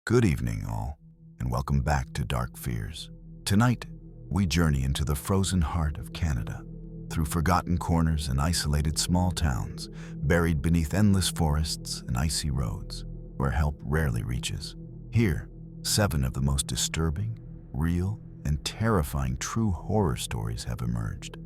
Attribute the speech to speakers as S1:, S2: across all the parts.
S1: Good evening, all, and welcome back to Dark Fears. Tonight, we journey into the frozen heart of Canada, through forgotten corners and isolated small towns, buried beneath endless forests and icy roads, where help rarely reaches. Here, 7 of the most disturbing, real, and terrifying true horror stories have emerged.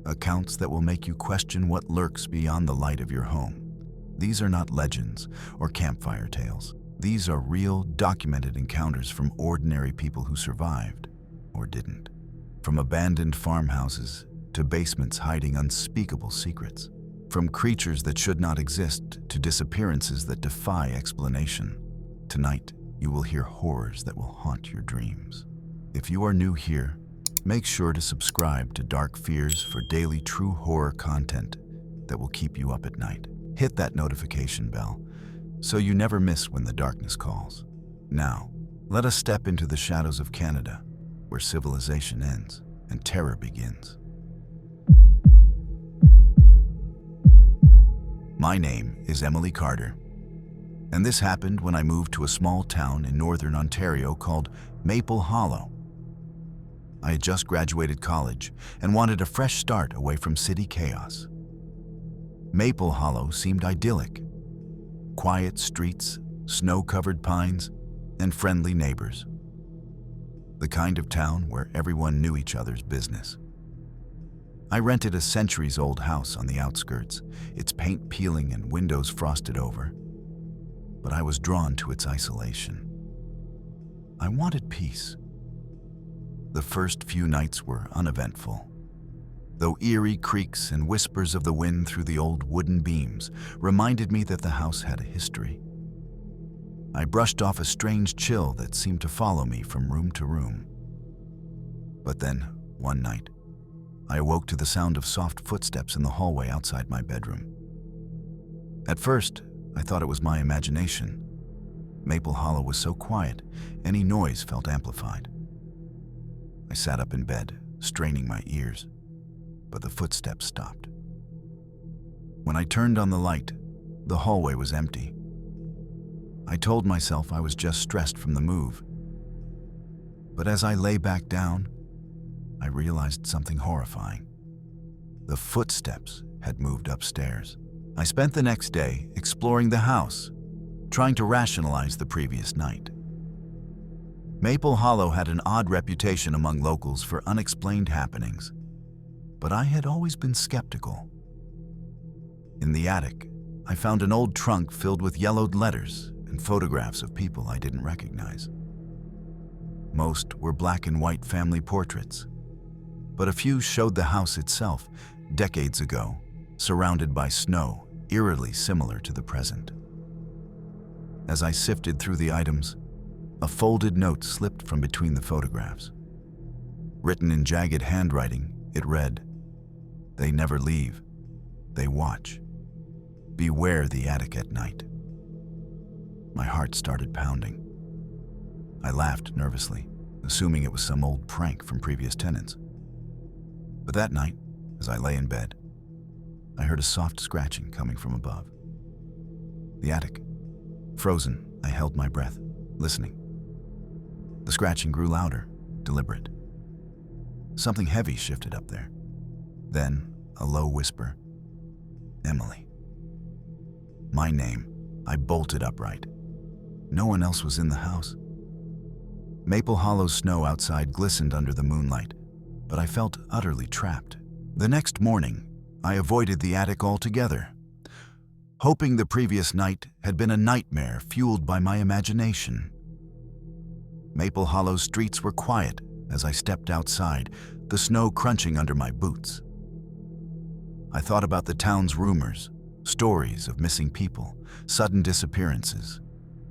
S1: Accounts that will make you question what lurks beyond the light of your home. These are not legends or campfire tales. These are real, documented encounters from ordinary people who survived, or didn't. From abandoned farmhouses to basements hiding unspeakable secrets. From creatures that should not exist to disappearances that defy explanation. Tonight, you will hear horrors that will haunt your dreams. If you are new here, make sure to subscribe to Dark Fears for daily true horror content that will keep you up at night. Hit that notification bell so you never miss when the darkness calls. Now, let us step into the shadows of Canada, where civilization ends and terror begins. My name is Emily Carter, and this happened when I moved to a small town in northern Ontario called Maple Hollow. I had just graduated college and wanted a fresh start away from city chaos. Maple Hollow seemed idyllic. Quiet streets, snow-covered pines, and friendly neighbors. The kind of town where everyone knew each other's business. I rented a centuries-old house on the outskirts, its paint peeling and windows frosted over. But I was drawn to its isolation. I wanted peace. The first few nights were uneventful, though eerie creaks and whispers of the wind through the old wooden beams reminded me that the house had a history. I brushed off a strange chill that seemed to follow me from room to room. But then, one night, I awoke to the sound of soft footsteps in the hallway outside my bedroom. At first, I thought it was my imagination. Maple Hollow was so quiet, any noise felt amplified. I sat up in bed, straining my ears, but the footsteps stopped. When I turned on the light, the hallway was empty. I told myself I was just stressed from the move. But as I lay back down, I realized something horrifying. The footsteps had moved upstairs. I spent the next day exploring the house, trying to rationalize the previous night. Maple Hollow had an odd reputation among locals for unexplained happenings, but I had always been skeptical. In the attic, I found an old trunk filled with yellowed letters and photographs of people I didn't recognize. Most were black and white family portraits, but a few showed the house itself, decades ago, surrounded by snow, eerily similar to the present. As I sifted through the items, a folded note slipped from between the photographs. Written in jagged handwriting, it read, "They never leave, they watch. Beware the attic at night." My heart started pounding. I laughed nervously, assuming it was some old prank from previous tenants. But that night, as I lay in bed, I heard a soft scratching coming from above. The attic. Frozen, I held my breath, listening. The scratching grew louder, deliberate. Something heavy shifted up there. Then, a low whisper. "Emily." My name. I bolted upright. No one else was in the house. Maple Hollow's snow outside glistened under the moonlight, but I felt utterly trapped. The next morning, I avoided the attic altogether, hoping the previous night had been a nightmare fueled by my imagination. Maple Hollow's streets were quiet as I stepped outside, the snow crunching under my boots. I thought about the town's rumors, stories of missing people, sudden disappearances,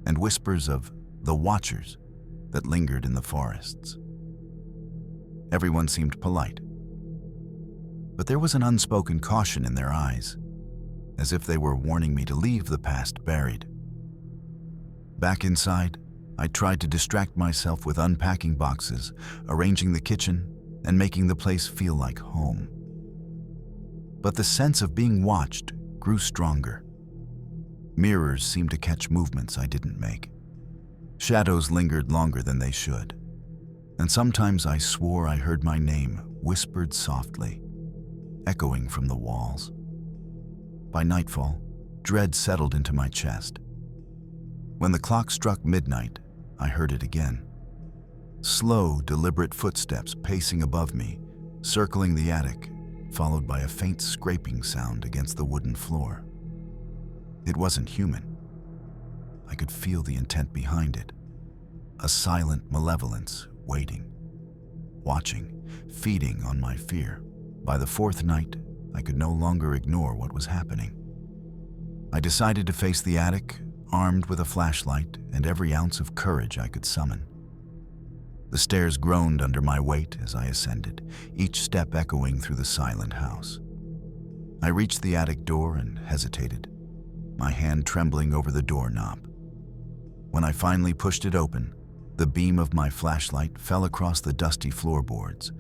S1: and whispers of the Watchers that lingered in the forests. Everyone seemed polite, but there was an unspoken caution in their eyes, as if they were warning me to leave the past buried. Back inside, I tried to distract myself with unpacking boxes, arranging the kitchen, and making the place feel like home. But the sense of being watched grew stronger. Mirrors seemed to catch movements I didn't make. Shadows lingered longer than they should, and sometimes I swore I heard my name whispered softly, echoing from the walls. By nightfall, dread settled into my chest. When the clock struck midnight, I heard it again. Slow, deliberate footsteps pacing above me, circling the attic, followed by a faint scraping sound against the wooden floor. It wasn't human. I could feel the intent behind it. A silent malevolence waiting, watching, feeding on my fear. By the fourth night, I could no longer ignore what was happening. I decided to face the attic, armed with a flashlight and every ounce of courage I could summon. The stairs groaned under my weight as I ascended, each step echoing through the silent house. I reached the attic door and hesitated, my hand trembling over the doorknob. When I finally pushed it open, the beam of my flashlight fell across the dusty floorboards,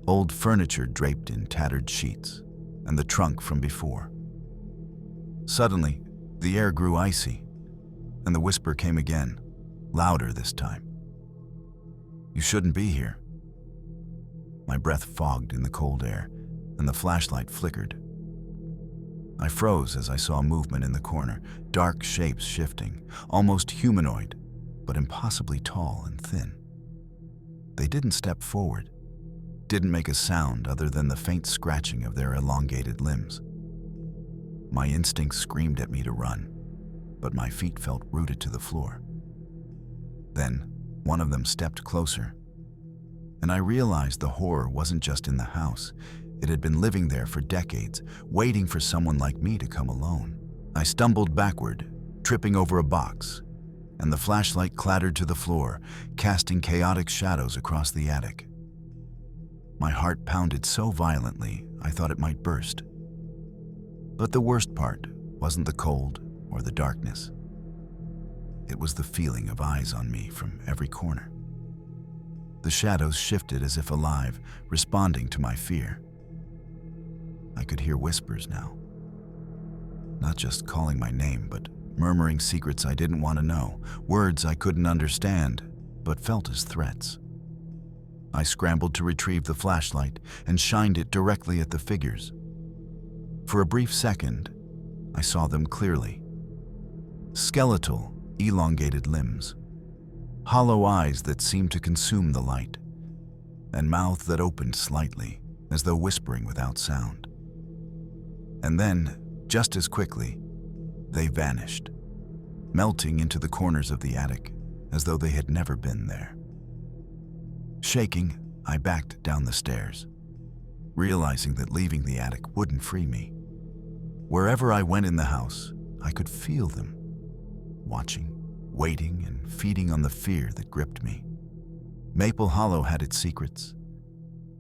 S1: old furniture draped in tattered sheets, and the trunk from before. Suddenly, the air grew icy, and the whisper came again, louder this time. "You shouldn't be here." My breath fogged in the cold air, and the flashlight flickered. I froze as I saw movement in the corner, dark shapes shifting, almost humanoid, but impossibly tall and thin. They didn't step forward, didn't make a sound other than the faint scratching of their elongated limbs. My instincts screamed at me to run, but my feet felt rooted to the floor. Then, one of them stepped closer, and I realized the horror wasn't just in the house. It had been living there for decades, waiting for someone like me to come alone. I stumbled backward, tripping over a box, and the flashlight clattered to the floor, casting chaotic shadows across the attic. My heart pounded so violently, I thought it might burst. But the worst part wasn't the cold or the darkness. It was the feeling of eyes on me from every corner. The shadows shifted as if alive, responding to my fear. I could hear whispers now. Not just calling my name, but murmuring secrets I didn't want to know, words I couldn't understand, but felt as threats. I scrambled to retrieve the flashlight and shined it directly at the figures. For a brief second, I saw them clearly. Skeletal, elongated limbs, hollow eyes that seemed to consume the light, and mouth that opened slightly, as though whispering without sound. And then, just as quickly, they vanished, melting into the corners of the attic as though they had never been there. Shaking, I backed down the stairs, realizing that leaving the attic wouldn't free me. Wherever I went in the house, I could feel them, watching, waiting, and feeding on the fear that gripped me. Maple Hollow had its secrets,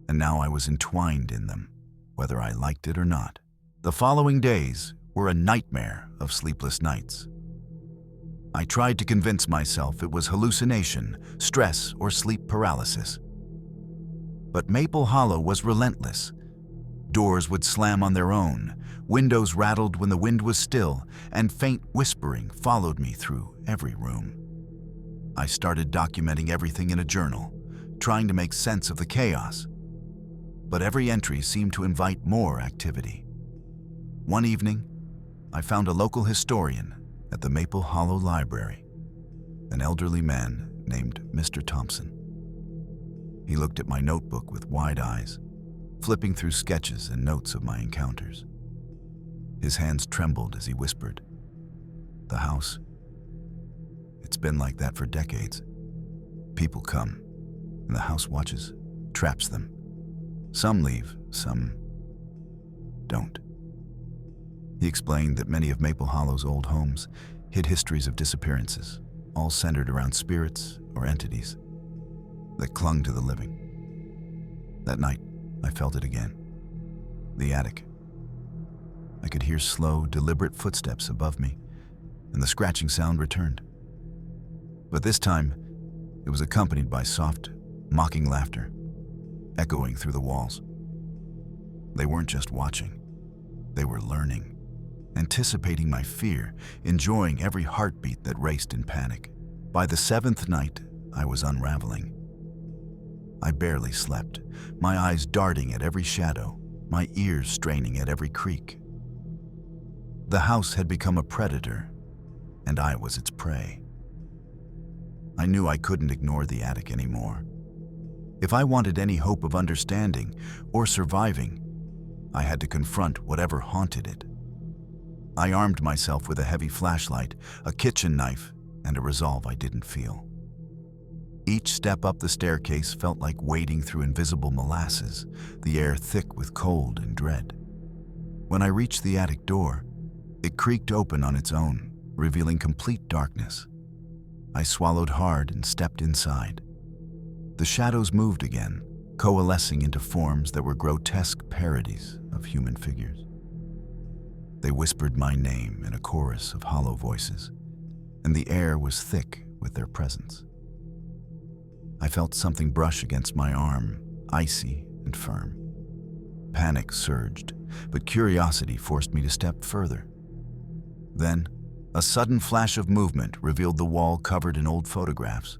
S1: and now I was entwined in them, whether I liked it or not. The following days were a nightmare of sleepless nights. I tried to convince myself it was hallucination, stress, or sleep paralysis. But Maple Hollow was relentless. Doors would slam on their own, windows rattled when the wind was still, and faint whispering followed me through every room. I started documenting everything in a journal, trying to make sense of the chaos. But every entry seemed to invite more activity. One evening, I found a local historian at the Maple Hollow Library, an elderly man named Mr. Thompson. He looked at my notebook with wide eyes, flipping through sketches and notes of my encounters. His hands trembled as he whispered, "The house, it's been like that for decades. People come, and the house watches, traps them. Some leave, some don't." He explained that many of Maple Hollow's old homes hid histories of disappearances, all centered around spirits or entities that clung to the living. That night, I felt it again. The attic. I could hear slow, deliberate footsteps above me, and the scratching sound returned. But this time, it was accompanied by soft, mocking laughter, echoing through the walls. They weren't just watching, they were learning, anticipating my fear, enjoying every heartbeat that raced in panic. By the seventh night, I was unraveling. I barely slept, my eyes darting at every shadow, my ears straining at every creak. The house had become a predator, and I was its prey. I knew I couldn't ignore the attic anymore. If I wanted any hope of understanding or surviving, I had to confront whatever haunted it. I armed myself with a heavy flashlight, a kitchen knife, and a resolve I didn't feel. Each step up the staircase felt like wading through invisible molasses, the air thick with cold and dread. When I reached the attic door, it creaked open on its own, revealing complete darkness. I swallowed hard and stepped inside. The shadows moved again, coalescing into forms that were grotesque parodies of human figures. They whispered my name in a chorus of hollow voices, and the air was thick with their presence. I felt something brush against my arm, icy and firm. Panic surged, but curiosity forced me to step further. Then, a sudden flash of movement revealed the wall covered in old photographs.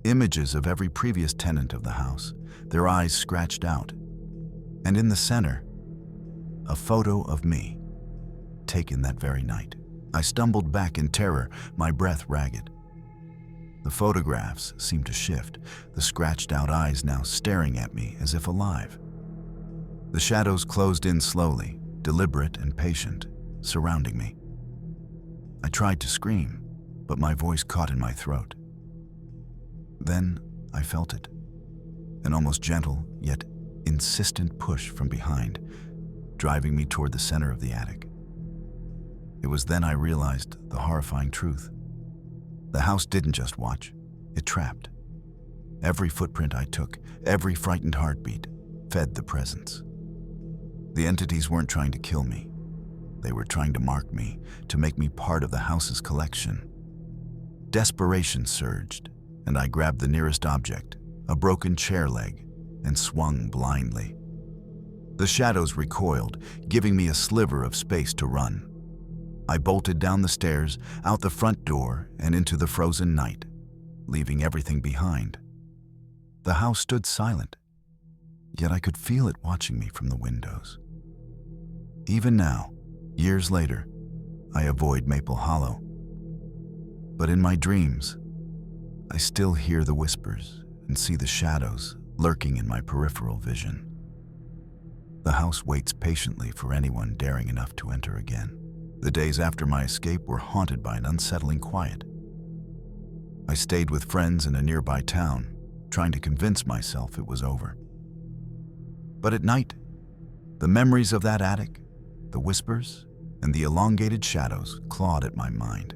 S1: Images of every previous tenant of the house, their eyes scratched out. And in the center, a photo of me, taken that very night. I stumbled back in terror, my breath ragged. The photographs seemed to shift, the scratched-out eyes now staring at me as if alive. The shadows closed in slowly, deliberate and patient, surrounding me. I tried to scream, but my voice caught in my throat. Then I felt it, an almost gentle yet insistent push from behind, driving me toward the center of the attic. It was then I realized the horrifying truth. The house didn't just watch, it trapped. Every footprint I took, every frightened heartbeat, fed the presence. The entities weren't trying to kill me. They were trying to mark me, to make me part of the house's collection. Desperation surged, and I grabbed the nearest object, a broken chair leg, and swung blindly. The shadows recoiled, giving me a sliver of space to run. I bolted down the stairs, out the front door, and into the frozen night, leaving everything behind. The house stood silent, yet I could feel it watching me from the windows. Even now, years later, I avoid Maple Hollow. But in my dreams, I still hear the whispers and see the shadows lurking in my peripheral vision. The house waits patiently for anyone daring enough to enter again. The days after my escape were haunted by an unsettling quiet. I stayed with friends in a nearby town, trying to convince myself it was over. But at night, the memories of that attic, the whispers, and the elongated shadows clawed at my mind.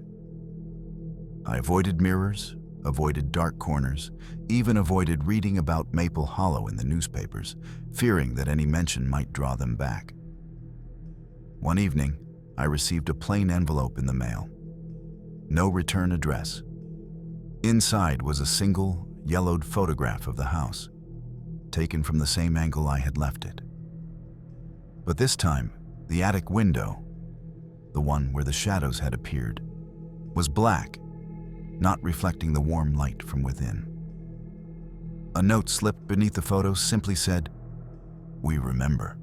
S1: I avoided mirrors, avoided dark corners, even avoided reading about Maple Hollow in the newspapers, fearing that any mention might draw them back. One evening, I received a plain envelope in the mail. No return address. Inside was a single, yellowed photograph of the house, taken from the same angle I had left it. But this time, the attic window, the one where the shadows had appeared, was black, not reflecting the warm light from within. A note slipped beneath the photo simply said, "We remember."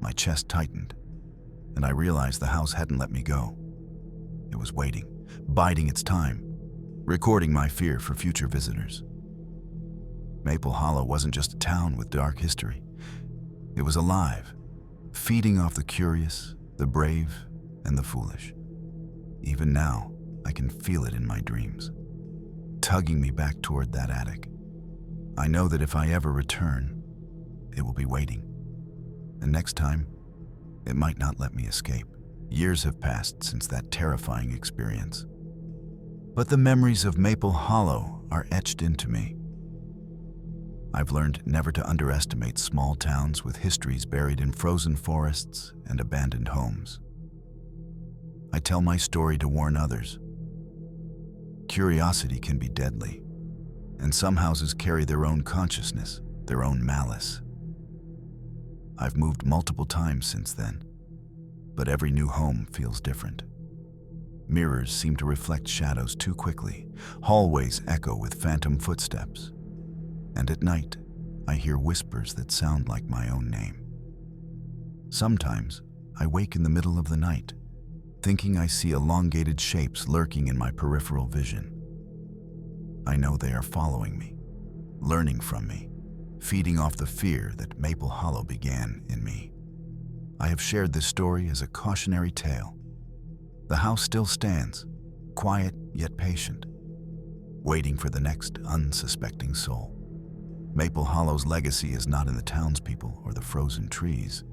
S1: My chest tightened, and I realized the house hadn't let me go. It was waiting, biding its time, recording my fear for future visitors. Maple Hollow wasn't just a town with dark history. It was alive, feeding off the curious, the brave, and the foolish. Even now, I can feel it in my dreams, tugging me back toward that attic. I know that if I ever return, it will be waiting. And next time, it might not let me escape. Years have passed since that terrifying experience. But the memories of Maple Hollow are etched into me. I've learned never to underestimate small towns with histories buried in frozen forests and abandoned homes. I tell my story to warn others. Curiosity can be deadly, and some houses carry their own consciousness, their own malice. I've moved multiple times since then, but every new home feels different. Mirrors seem to reflect shadows too quickly. Hallways echo with phantom footsteps. And at night, I hear whispers that sound like my own name. Sometimes, I wake in the middle of the night, thinking I see elongated shapes lurking in my peripheral vision. I know they are following me, learning from me, feeding off the fear that Maple Hollow began in me. I have shared this story as a cautionary tale. The house still stands, quiet yet patient, waiting for the next unsuspecting soul. Maple Hollow's legacy is not in the townspeople or the frozen trees.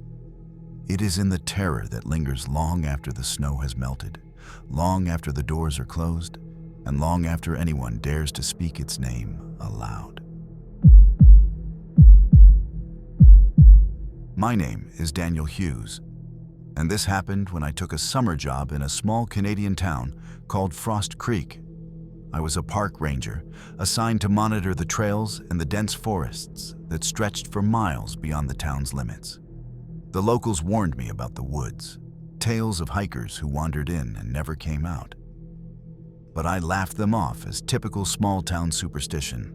S1: It is in the terror that lingers long after the snow has melted, long after the doors are closed, and long after anyone dares to speak its name aloud. My name is Daniel Hughes, and this happened when I took a summer job in a small Canadian town called Frost Creek. I was a park ranger, assigned to monitor the trails and the dense forests that stretched for miles beyond the town's limits. The locals warned me about the woods, tales of hikers who wandered in and never came out. But I laughed them off as typical small-town superstition.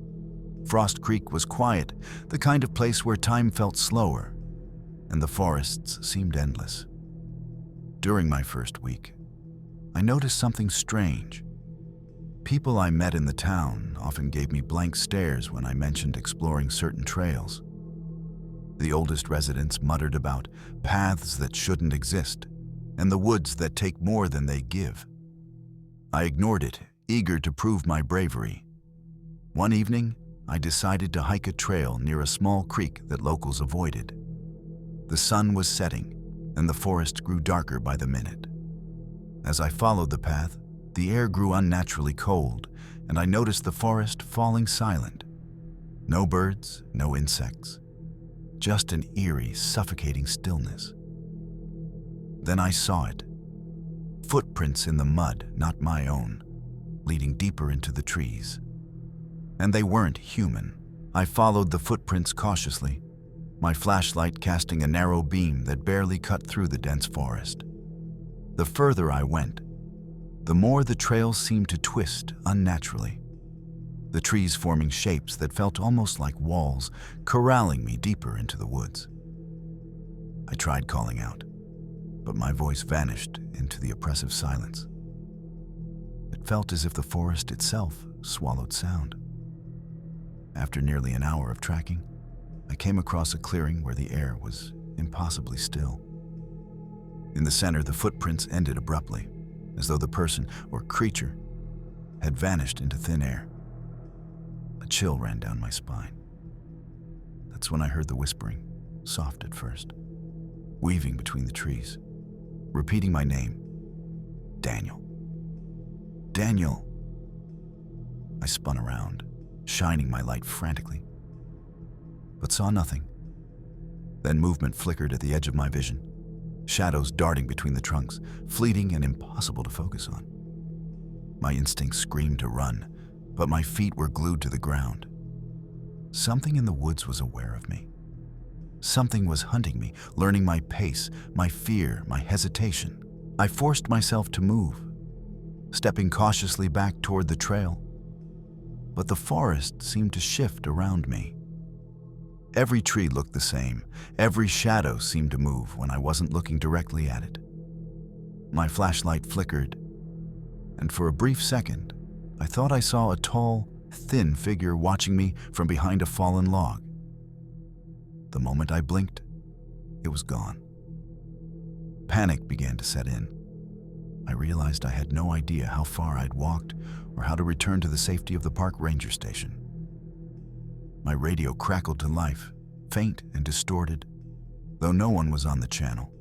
S1: Frost Creek was quiet, the kind of place where time felt slower, and the forests seemed endless. During my first week, I noticed something strange. People I met in the town often gave me blank stares when I mentioned exploring certain trails. The oldest residents muttered about paths that shouldn't exist and the woods that take more than they give. I ignored it, eager to prove my bravery. One evening, I decided to hike a trail near a small creek that locals avoided. The sun was setting, and the forest grew darker by the minute. As I followed the path, the air grew unnaturally cold, and I noticed the forest falling silent. No birds, no insects, just an eerie, suffocating stillness. Then I saw it. Footprints in the mud, not my own, leading deeper into the trees. And they weren't human. I followed the footprints cautiously, my flashlight casting a narrow beam that barely cut through the dense forest. The further I went, the more the trail seemed to twist unnaturally, the trees forming shapes that felt almost like walls, corralling me deeper into the woods. I tried calling out, but my voice vanished into the oppressive silence. It felt as if the forest itself swallowed sound. After nearly an hour of tracking, I came across a clearing where the air was impossibly still. In the center, the footprints ended abruptly, as though the person or creature had vanished into thin air. A chill ran down my spine. That's when I heard the whispering, soft at first, weaving between the trees, repeating my name, Daniel. Daniel. I spun around, shining my light frantically, but saw nothing. Then movement flickered at the edge of my vision, shadows darting between the trunks, fleeting and impossible to focus on. My instincts screamed to run, but my feet were glued to the ground. Something in the woods was aware of me. Something was hunting me, learning my pace, my fear, my hesitation. I forced myself to move, stepping cautiously back toward the trail. But the forest seemed to shift around me. Every tree looked the same. Every shadow seemed to move when I wasn't looking directly at it. My flashlight flickered, and for a brief second, I thought I saw a tall, thin figure watching me from behind a fallen log. The moment I blinked, it was gone. Panic began to set in. I realized I had no idea how far I'd walked or how to return to the safety of the park ranger station. My radio crackled to life, faint and distorted, though no one was on the channel.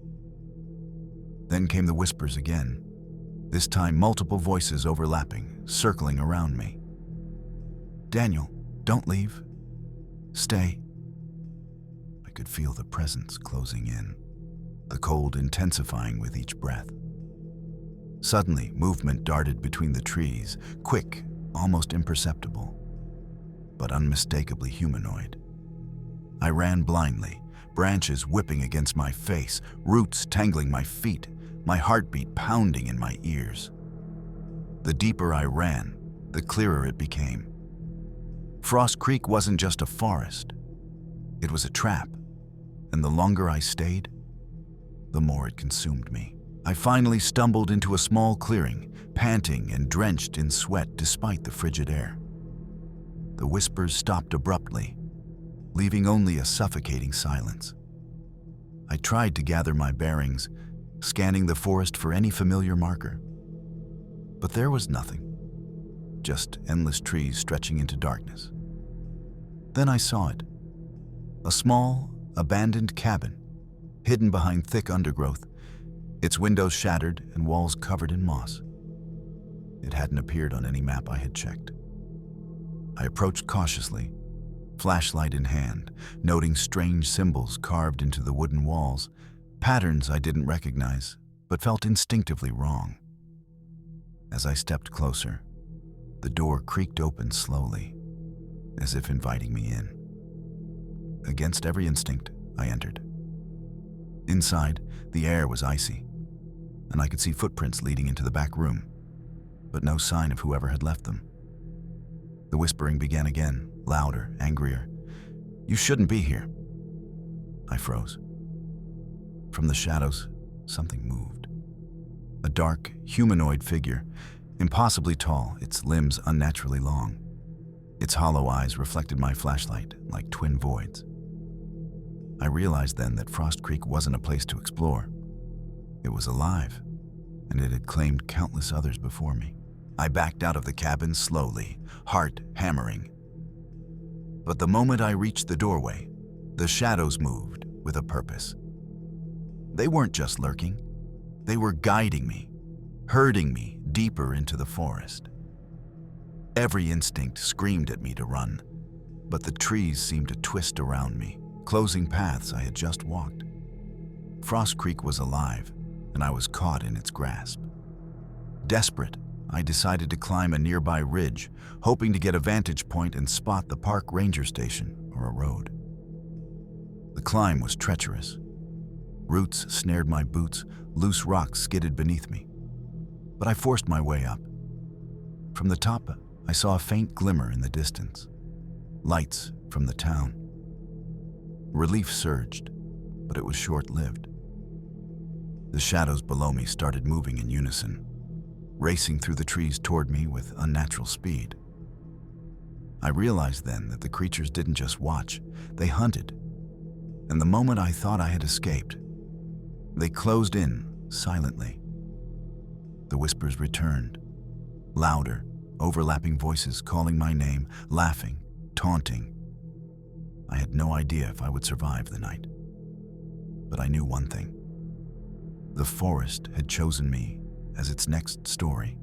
S1: Then came the whispers again, this time multiple voices overlapping, circling around me. Daniel, don't leave. Stay. I could feel the presence closing in, the cold intensifying with each breath. Suddenly, movement darted between the trees, quick, almost imperceptible, but unmistakably humanoid. I ran blindly, branches whipping against my face, roots tangling my feet, my heartbeat pounding in my ears. The deeper I ran, the clearer it became. Frost Creek wasn't just a forest. It was a trap, and the longer I stayed, the more it consumed me. I finally stumbled into a small clearing, panting and drenched in sweat despite the frigid air. The whispers stopped abruptly, leaving only a suffocating silence. I tried to gather my bearings, scanning the forest for any familiar marker. But there was nothing, just endless trees stretching into darkness. Then I saw it, a small, abandoned cabin, hidden behind thick undergrowth, its windows shattered and walls covered in moss. It hadn't appeared on any map I had checked. I approached cautiously, flashlight in hand, noting strange symbols carved into the wooden walls, patterns I didn't recognize, but felt instinctively wrong. As I stepped closer, the door creaked open slowly, as if inviting me in. Against every instinct, I entered. Inside, the air was icy, and I could see footprints leading into the back room, but no sign of whoever had left them. The whispering began again, louder, angrier. "You shouldn't be here." I froze. From the shadows, something moved. A dark, humanoid figure, impossibly tall, its limbs unnaturally long. Its hollow eyes reflected my flashlight like twin voids. I realized then that Frost Creek wasn't a place to explore. It was alive, and it had claimed countless others before me. I backed out of the cabin slowly, heart hammering. But the moment I reached the doorway, the shadows moved with a purpose. They weren't just lurking. They were guiding me, herding me deeper into the forest. Every instinct screamed at me to run, but the trees seemed to twist around me, closing paths I had just walked. Frost Creek was alive, and I was caught in its grasp. Desperate, I decided to climb a nearby ridge, hoping to get a vantage point and spot the park ranger station or a road. The climb was treacherous. Roots snared my boots, loose rocks skidded beneath me. But I forced my way up. From the top, I saw a faint glimmer in the distance. Lights from the town. Relief surged, but it was short-lived. The shadows below me started moving in unison, racing through the trees toward me with unnatural speed. I realized then that the creatures didn't just watch, they hunted. And the moment I thought I had escaped, they closed in silently. The whispers returned, louder, overlapping voices calling my name, laughing, taunting. I had no idea if I would survive the night. But I knew one thing. The forest had chosen me as its next story,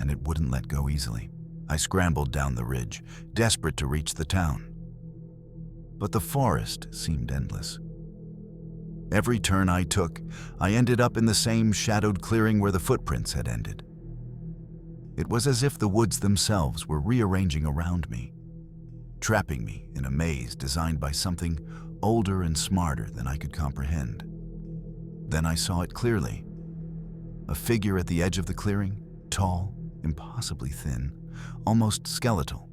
S1: and it wouldn't let go easily. I scrambled down the ridge, desperate to reach the town. But the forest seemed endless. Every turn I took, I ended up in the same shadowed clearing where the footprints had ended. It was as if the woods themselves were rearranging around me, trapping me in a maze designed by something older and smarter than I could comprehend. Then I saw it clearly. A figure at the edge of the clearing, tall, impossibly thin, almost skeletal.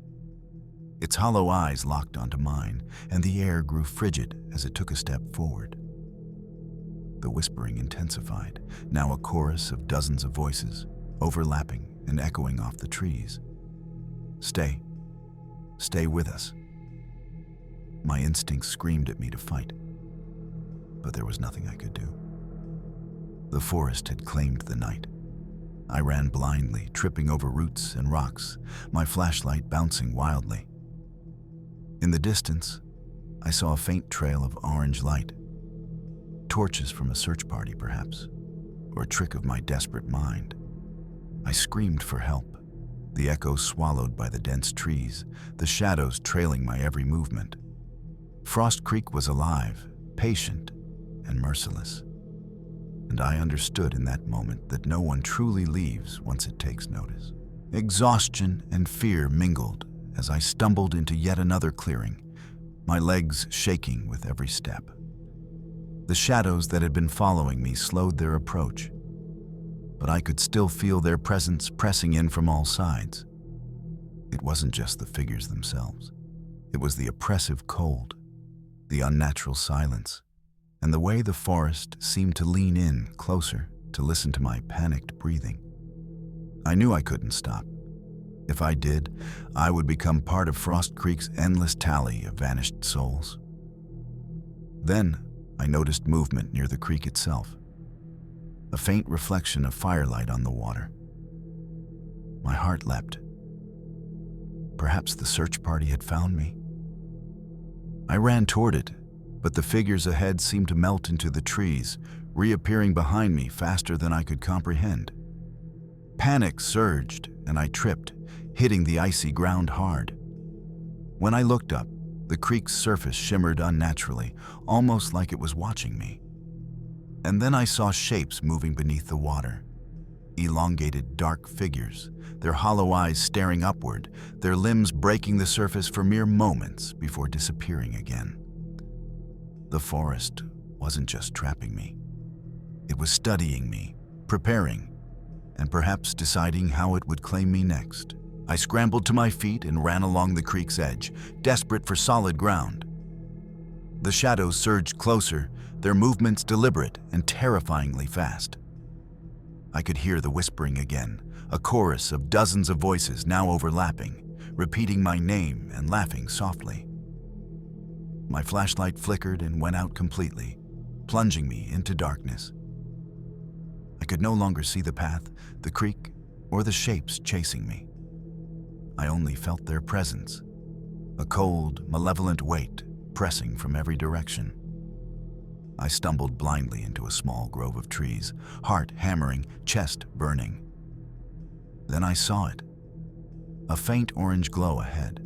S1: Its hollow eyes locked onto mine, and the air grew frigid as it took a step forward. The whispering intensified, now a chorus of dozens of voices, overlapping and echoing off the trees. "Stay. Stay with us." My instincts screamed at me to fight, but there was nothing I could do. The forest had claimed the night. I ran blindly, tripping over roots and rocks, my flashlight bouncing wildly. In the distance, I saw a faint trail of orange light. Torches from a search party, perhaps, or a trick of my desperate mind. I screamed for help, the echoes swallowed by the dense trees, the shadows trailing my every movement. Frost Creek was alive, patient, and merciless. And I understood in that moment that no one truly leaves once it takes notice. Exhaustion and fear mingled as I stumbled into yet another clearing, my legs shaking with every step. The shadows that had been following me slowed their approach, but I could still feel their presence pressing in from all sides. It wasn't just the figures themselves. It was the oppressive cold, the unnatural silence, and the way the forest seemed to lean in closer to listen to my panicked breathing. I knew I couldn't stop. If I did, I would become part of Frost Creek's endless tally of vanished souls. Then, I noticed movement near the creek itself, a faint reflection of firelight on the water. My heart leapt. Perhaps the search party had found me. I ran toward it, but the figures ahead seemed to melt into the trees, reappearing behind me faster than I could comprehend. Panic surged, and I tripped, hitting the icy ground hard. When I looked up, the creek's surface shimmered unnaturally, almost like it was watching me. And then I saw shapes moving beneath the water. Elongated, dark figures, their hollow eyes staring upward, their limbs breaking the surface for mere moments before disappearing again. The forest wasn't just trapping me. It was studying me, preparing, and perhaps deciding how it would claim me next. I scrambled to my feet and ran along the creek's edge, desperate for solid ground. The shadows surged closer, their movements deliberate and terrifyingly fast. I could hear the whispering again, a chorus of dozens of voices now overlapping, repeating my name and laughing softly. My flashlight flickered and went out completely, plunging me into darkness. I could no longer see the path, the creek, or the shapes chasing me. I only felt their presence, a cold, malevolent weight pressing from every direction. I stumbled blindly into a small grove of trees, heart hammering, chest burning. Then I saw it, a faint orange glow ahead.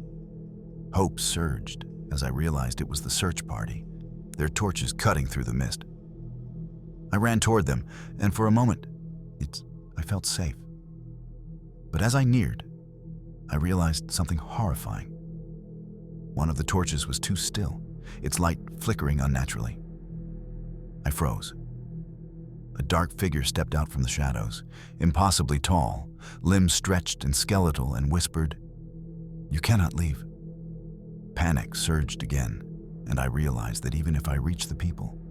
S1: Hope surged as I realized it was the search party, their torches cutting through the mist. I ran toward them, and for a moment, I felt safe. But as I neared, I realized something horrifying. One of the torches was too still, its light flickering unnaturally. I froze. A dark figure stepped out from the shadows, impossibly tall, limbs stretched and skeletal, and whispered, "You cannot leave." Panic surged again, and I realized that even if I reached the people,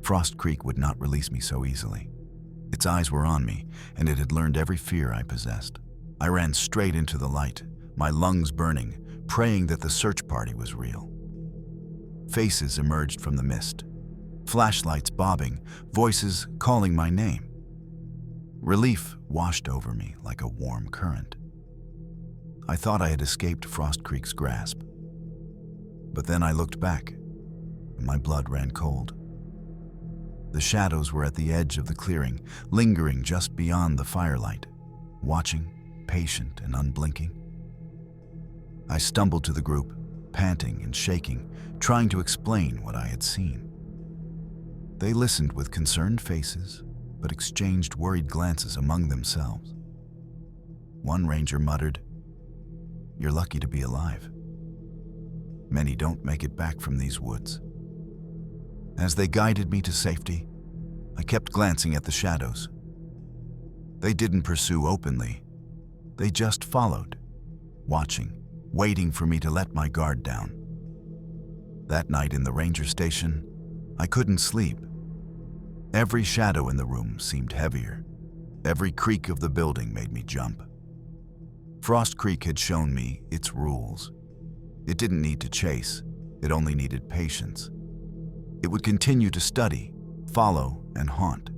S1: Frost Creek would not release me so easily. Its eyes were on me, and it had learned every fear I possessed. I ran straight into the light, my lungs burning, praying that the search party was real. Faces emerged from the mist, flashlights bobbing, voices calling my name. Relief washed over me like a warm current. I thought I had escaped Frost Creek's grasp. But then I looked back, and my blood ran cold. The shadows were at the edge of the clearing, lingering just beyond the firelight, watching, patient and unblinking. I stumbled to the group, panting and shaking, trying to explain what I had seen. They listened with concerned faces, but exchanged worried glances among themselves. One ranger muttered, "You're lucky to be alive. Many don't make it back from these woods." As they guided me to safety, I kept glancing at the shadows. They didn't pursue openly. They just followed, watching, waiting for me to let my guard down. That night in the ranger station, I couldn't sleep. Every shadow in the room seemed heavier. Every creak of the building made me jump. Frost Creek had shown me its rules. It didn't need to chase, it only needed patience. It would continue to study, follow, and haunt.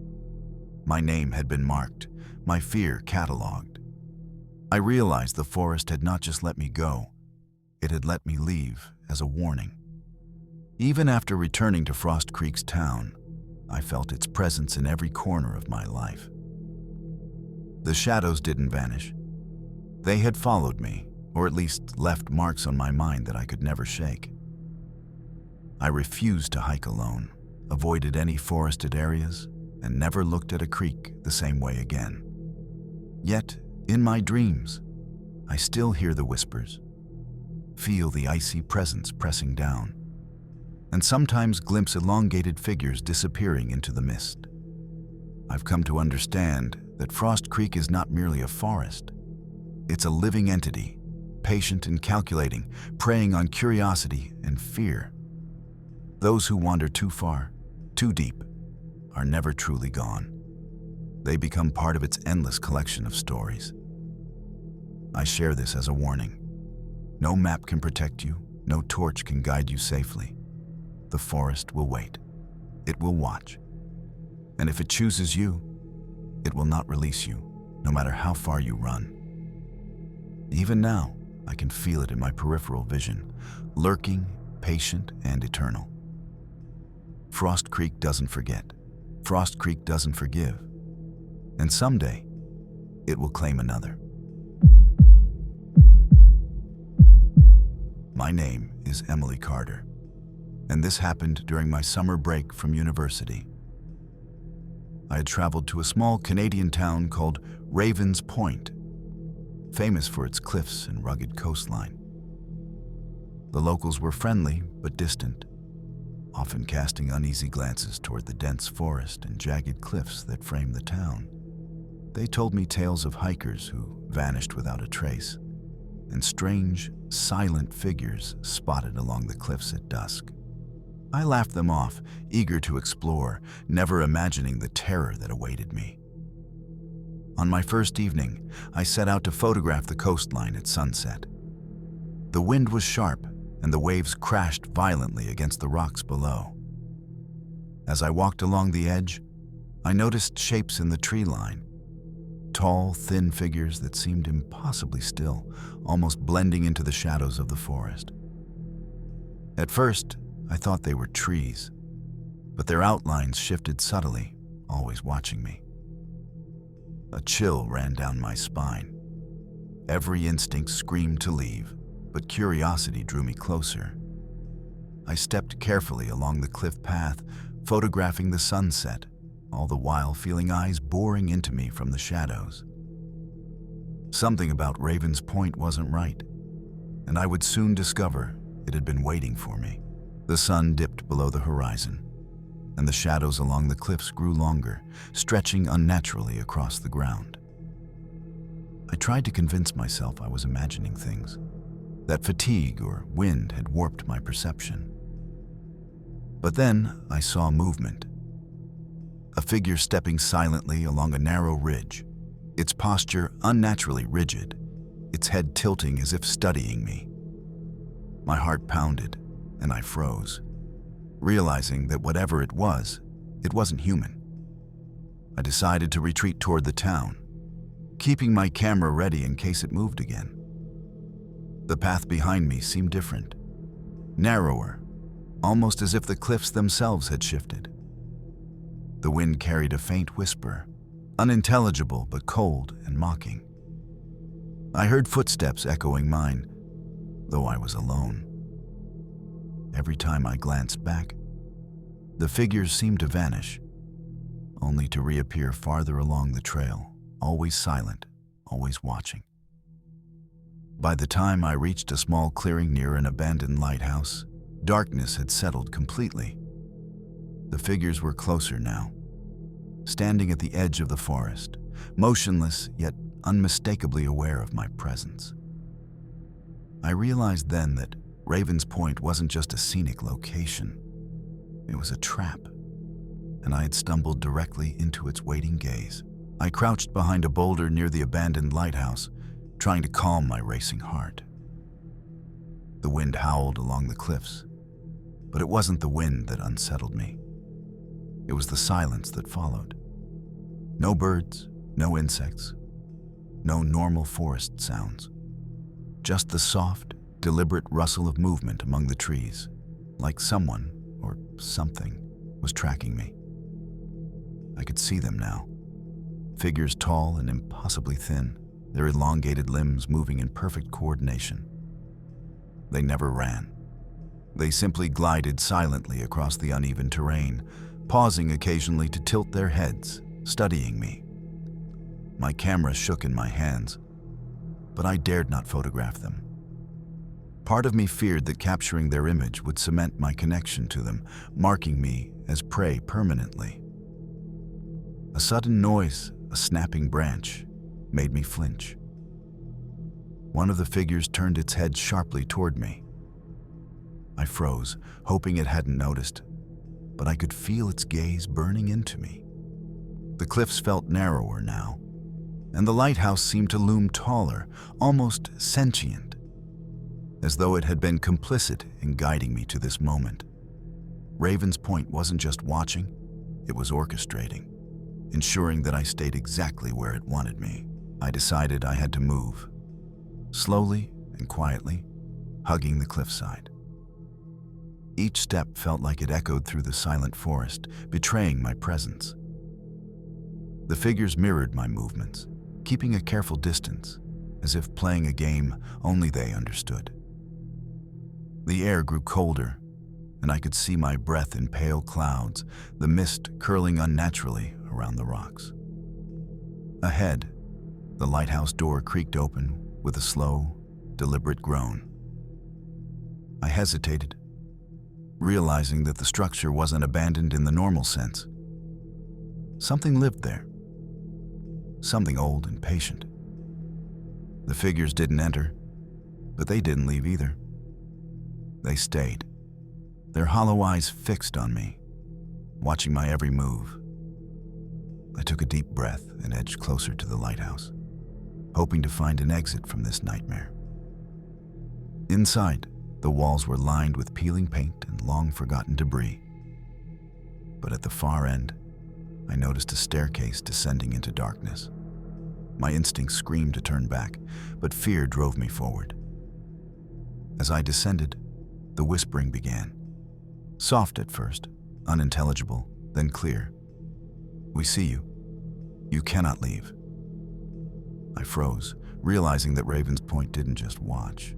S1: My name had been marked, my fear cataloged. I realized the forest had not just let me go, it had let me leave as a warning. Even after returning to Frost Creek's town, I felt its presence in every corner of my life. The shadows didn't vanish. They had followed me, or at least left marks on my mind that I could never shake. I refused to hike alone, avoided any forested areas, and never looked at a creek the same way again. Yet, in my dreams, I still hear the whispers, feel the icy presence pressing down, and sometimes glimpse elongated figures disappearing into the mist. I've come to understand that Frost Creek is not merely a forest. It's a living entity, patient and calculating, preying on curiosity and fear. Those who wander too far, too deep, are never truly gone. They become part of its endless collection of stories. I share this as a warning. No map can protect you, no torch can guide you safely. The forest will wait. It will watch. And if it chooses you, it will not release you, no matter how far you run. Even now, I can feel it in my peripheral vision, lurking, patient, and eternal. Frost Creek doesn't forget. Frost Creek doesn't forgive. And someday, it will claim another. My name is Emily Carter, and this happened during my summer break from university. I had traveled to a small Canadian town called Ravens Point, famous for its cliffs and rugged coastline. The locals were friendly but distant, often casting uneasy glances toward the dense forest and jagged cliffs that frame the town. They told me tales of hikers who vanished without a trace, and strange, silent figures spotted along the cliffs at dusk. I laughed them off, eager to explore, never imagining the terror that awaited me. On my first evening, I set out to photograph the coastline at sunset. The wind was sharp, and the waves crashed violently against the rocks below. As I walked along the edge, I noticed shapes in the tree line. Tall, thin figures that seemed impossibly still, almost blending into the shadows of the forest. At first, I thought they were trees, but their outlines shifted subtly, always watching me. A chill ran down my spine. Every instinct screamed to leave, but curiosity drew me closer. I stepped carefully along the cliff path, photographing the sunset, all the while feeling eyes boring into me from the shadows. Something about Ravens Point wasn't right, and I would soon discover it had been waiting for me. The sun dipped below the horizon, and the shadows along the cliffs grew longer, stretching unnaturally across the ground. I tried to convince myself I was imagining things, that fatigue or wind had warped my perception. But then I saw movement. A figure stepping silently along a narrow ridge, its posture unnaturally rigid, its head tilting as if studying me. My heart pounded, and I froze, realizing that whatever it wasn't human. I decided to retreat toward the town, keeping my camera ready in case it moved again. The path behind me seemed different, narrower, almost as if the cliffs themselves had shifted. The wind carried a faint whisper, unintelligible but cold and mocking. I heard footsteps echoing mine, though I was alone. Every time I glanced back, the figures seemed to vanish, only to reappear farther along the trail, always silent, always watching. By the time I reached a small clearing near an abandoned lighthouse, darkness had settled completely. The figures were closer now, standing at the edge of the forest, motionless yet unmistakably aware of my presence. I realized then that Ravens Point wasn't just a scenic location. It was a trap, and I had stumbled directly into its waiting gaze. I crouched behind a boulder near the abandoned lighthouse, trying to calm my racing heart. The wind howled along the cliffs, but it wasn't the wind that unsettled me. It was the silence that followed. No birds, no insects, no normal forest sounds. Just the soft, deliberate rustle of movement among the trees, like someone, or something, was tracking me. I could see them now. Figures tall and impossibly thin, their elongated limbs moving in perfect coordination. They never ran. They simply glided silently across the uneven terrain, pausing occasionally to tilt their heads, studying me. My camera shook in my hands, but I dared not photograph them. Part of me feared that capturing their image would cement my connection to them, marking me as prey permanently. A sudden noise, a snapping branch, made me flinch. One of the figures turned its head sharply toward me. I froze, hoping it hadn't noticed, but I could feel its gaze burning into me. The cliffs felt narrower now, and the lighthouse seemed to loom taller, almost sentient, as though it had been complicit in guiding me to this moment. Raven's Point wasn't just watching, it was orchestrating, ensuring that I stayed exactly where it wanted me. I decided I had to move, slowly and quietly, hugging the cliffside. Each step felt like it echoed through the silent forest, betraying my presence. The figures mirrored my movements, keeping a careful distance, as if playing a game only they understood. The air grew colder, and I could see my breath in pale clouds, the mist curling unnaturally around the rocks. Ahead, the lighthouse door creaked open with a slow, deliberate groan. I hesitated, realizing that the structure wasn't abandoned in the normal sense. Something lived there, something old and patient. The figures didn't enter, but they didn't leave either. They stayed, their hollow eyes fixed on me, watching my every move. I took a deep breath and edged closer to the lighthouse, hoping to find an exit from this nightmare. Inside, the walls were lined with peeling paint and long-forgotten debris. But at the far end, I noticed a staircase descending into darkness. My instincts screamed to turn back, but fear drove me forward. As I descended, the whispering began. Soft at first, unintelligible, then clear. "We see you. You cannot leave." I froze, realizing that Raven's Point didn't just watch.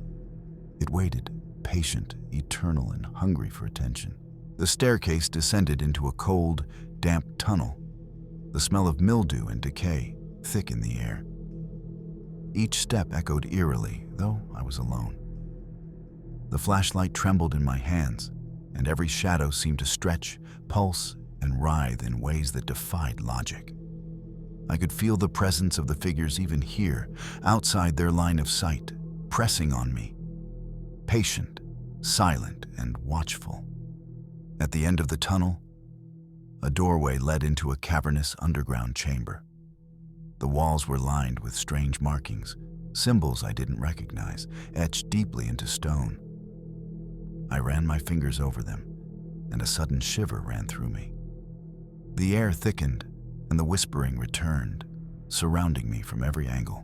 S1: It waited, patient, eternal, and hungry for attention. The staircase descended into a cold, damp tunnel, the smell of mildew and decay thick in the air. Each step echoed eerily, though I was alone. The flashlight trembled in my hands, and every shadow seemed to stretch, pulse, and writhe in ways that defied logic. I could feel the presence of the figures even here, outside their line of sight, pressing on me. Patient, silent, and watchful. At the end of the tunnel, a doorway led into a cavernous underground chamber. The walls were lined with strange markings, symbols I didn't recognize, etched deeply into stone. I ran my fingers over them, and a sudden shiver ran through me. The air thickened, and the whispering returned, surrounding me from every angle.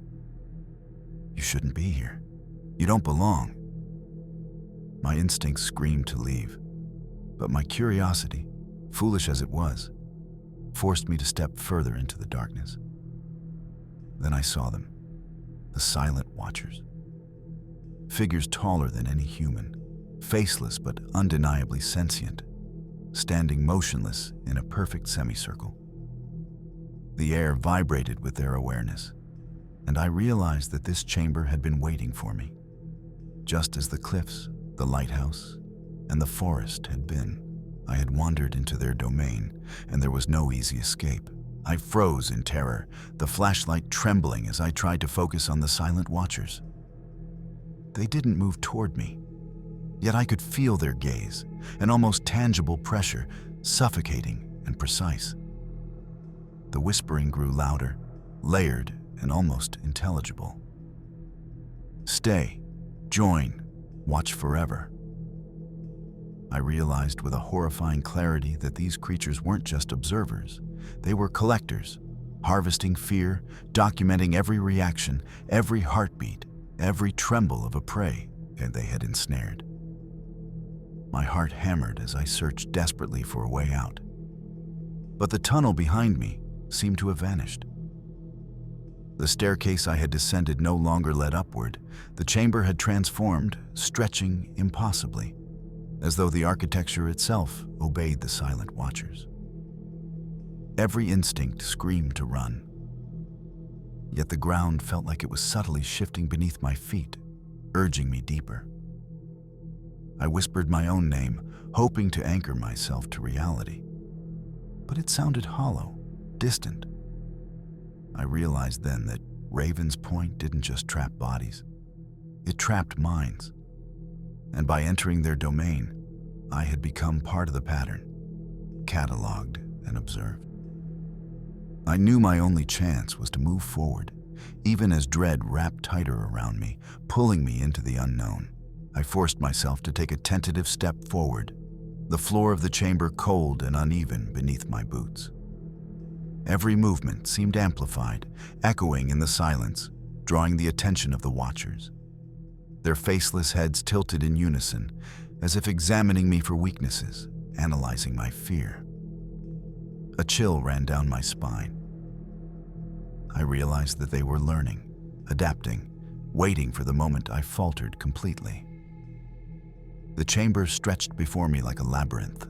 S1: "You shouldn't be here. You don't belong." My instincts screamed to leave, but my curiosity, foolish as it was, forced me to step further into the darkness. Then I saw them, the silent watchers. Figures taller than any human, faceless but undeniably sentient, standing motionless in a perfect semicircle. The air vibrated with their awareness, and I realized that this chamber had been waiting for me, just as the cliffs, the lighthouse, and the forest had been. I had wandered into their domain, and there was no easy escape. I froze in terror, the flashlight trembling as I tried to focus on the silent watchers. They didn't move toward me, yet I could feel their gaze, an almost tangible pressure, suffocating and precise. The whispering grew louder, layered, and almost intelligible. "Stay, join, watch forever." I realized with a horrifying clarity that these creatures weren't just observers. They were collectors, harvesting fear, documenting every reaction, every heartbeat, every tremble of a prey they had ensnared. My heart hammered as I searched desperately for a way out. But the tunnel behind me seemed to have vanished. The staircase I had descended no longer led upward. The chamber had transformed, stretching impossibly, as though the architecture itself obeyed the silent watchers. Every instinct screamed to run, yet the ground felt like it was subtly shifting beneath my feet, urging me deeper. I whispered my own name, hoping to anchor myself to reality, but it sounded hollow, distant. I realized then that Raven's Point didn't just trap bodies, it trapped minds. And by entering their domain, I had become part of the pattern, cataloged and observed. I knew my only chance was to move forward, even as dread wrapped tighter around me, pulling me into the unknown. I forced myself to take a tentative step forward, the floor of the chamber cold and uneven beneath my boots. Every movement seemed amplified, echoing in the silence, drawing the attention of the watchers. Their faceless heads tilted in unison, as if examining me for weaknesses, analyzing my fear. A chill ran down my spine. I realized that they were learning, adapting, waiting for the moment I faltered completely. The chamber stretched before me like a labyrinth.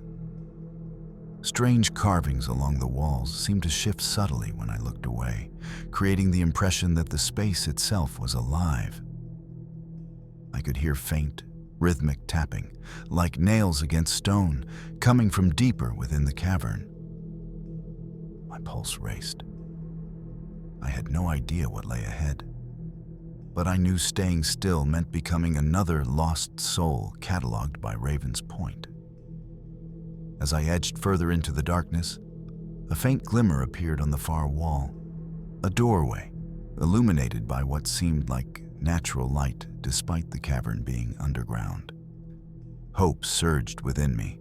S1: Strange carvings along the walls seemed to shift subtly when I looked away, creating the impression that the space itself was alive. I could hear faint, rhythmic tapping, like nails against stone, coming from deeper within the cavern. My pulse raced. I had no idea what lay ahead, but I knew staying still meant becoming another lost soul cataloged by Raven's Point. As I edged further into the darkness, a faint glimmer appeared on the far wall, a doorway, illuminated by what seemed like natural light despite the cavern being underground. Hope surged within me,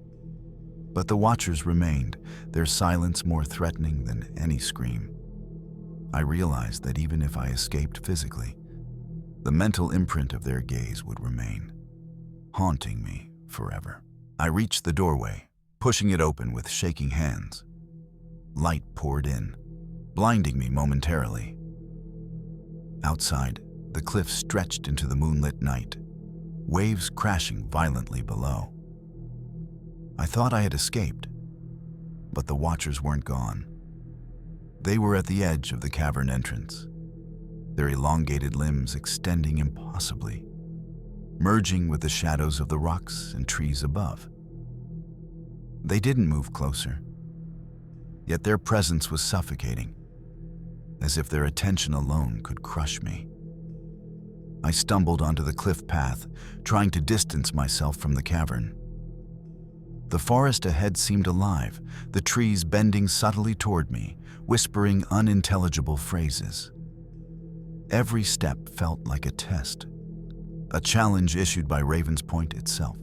S1: but the watchers remained, their silence more threatening than any scream. I realized that even if I escaped physically, the mental imprint of their gaze would remain, haunting me forever. I reached the doorway, pushing it open with shaking hands. Light poured in, blinding me momentarily. Outside, the cliff stretched into the moonlit night, waves crashing violently below. I thought I had escaped, but the watchers weren't gone. They were at the edge of the cavern entrance, their elongated limbs extending impossibly, merging with the shadows of the rocks and trees above. They didn't move closer, yet their presence was suffocating, as if their attention alone could crush me. I stumbled onto the cliff path, trying to distance myself from the cavern. The forest ahead seemed alive, the trees bending subtly toward me, whispering unintelligible phrases. Every step felt like a test, a challenge issued by Raven's Point itself.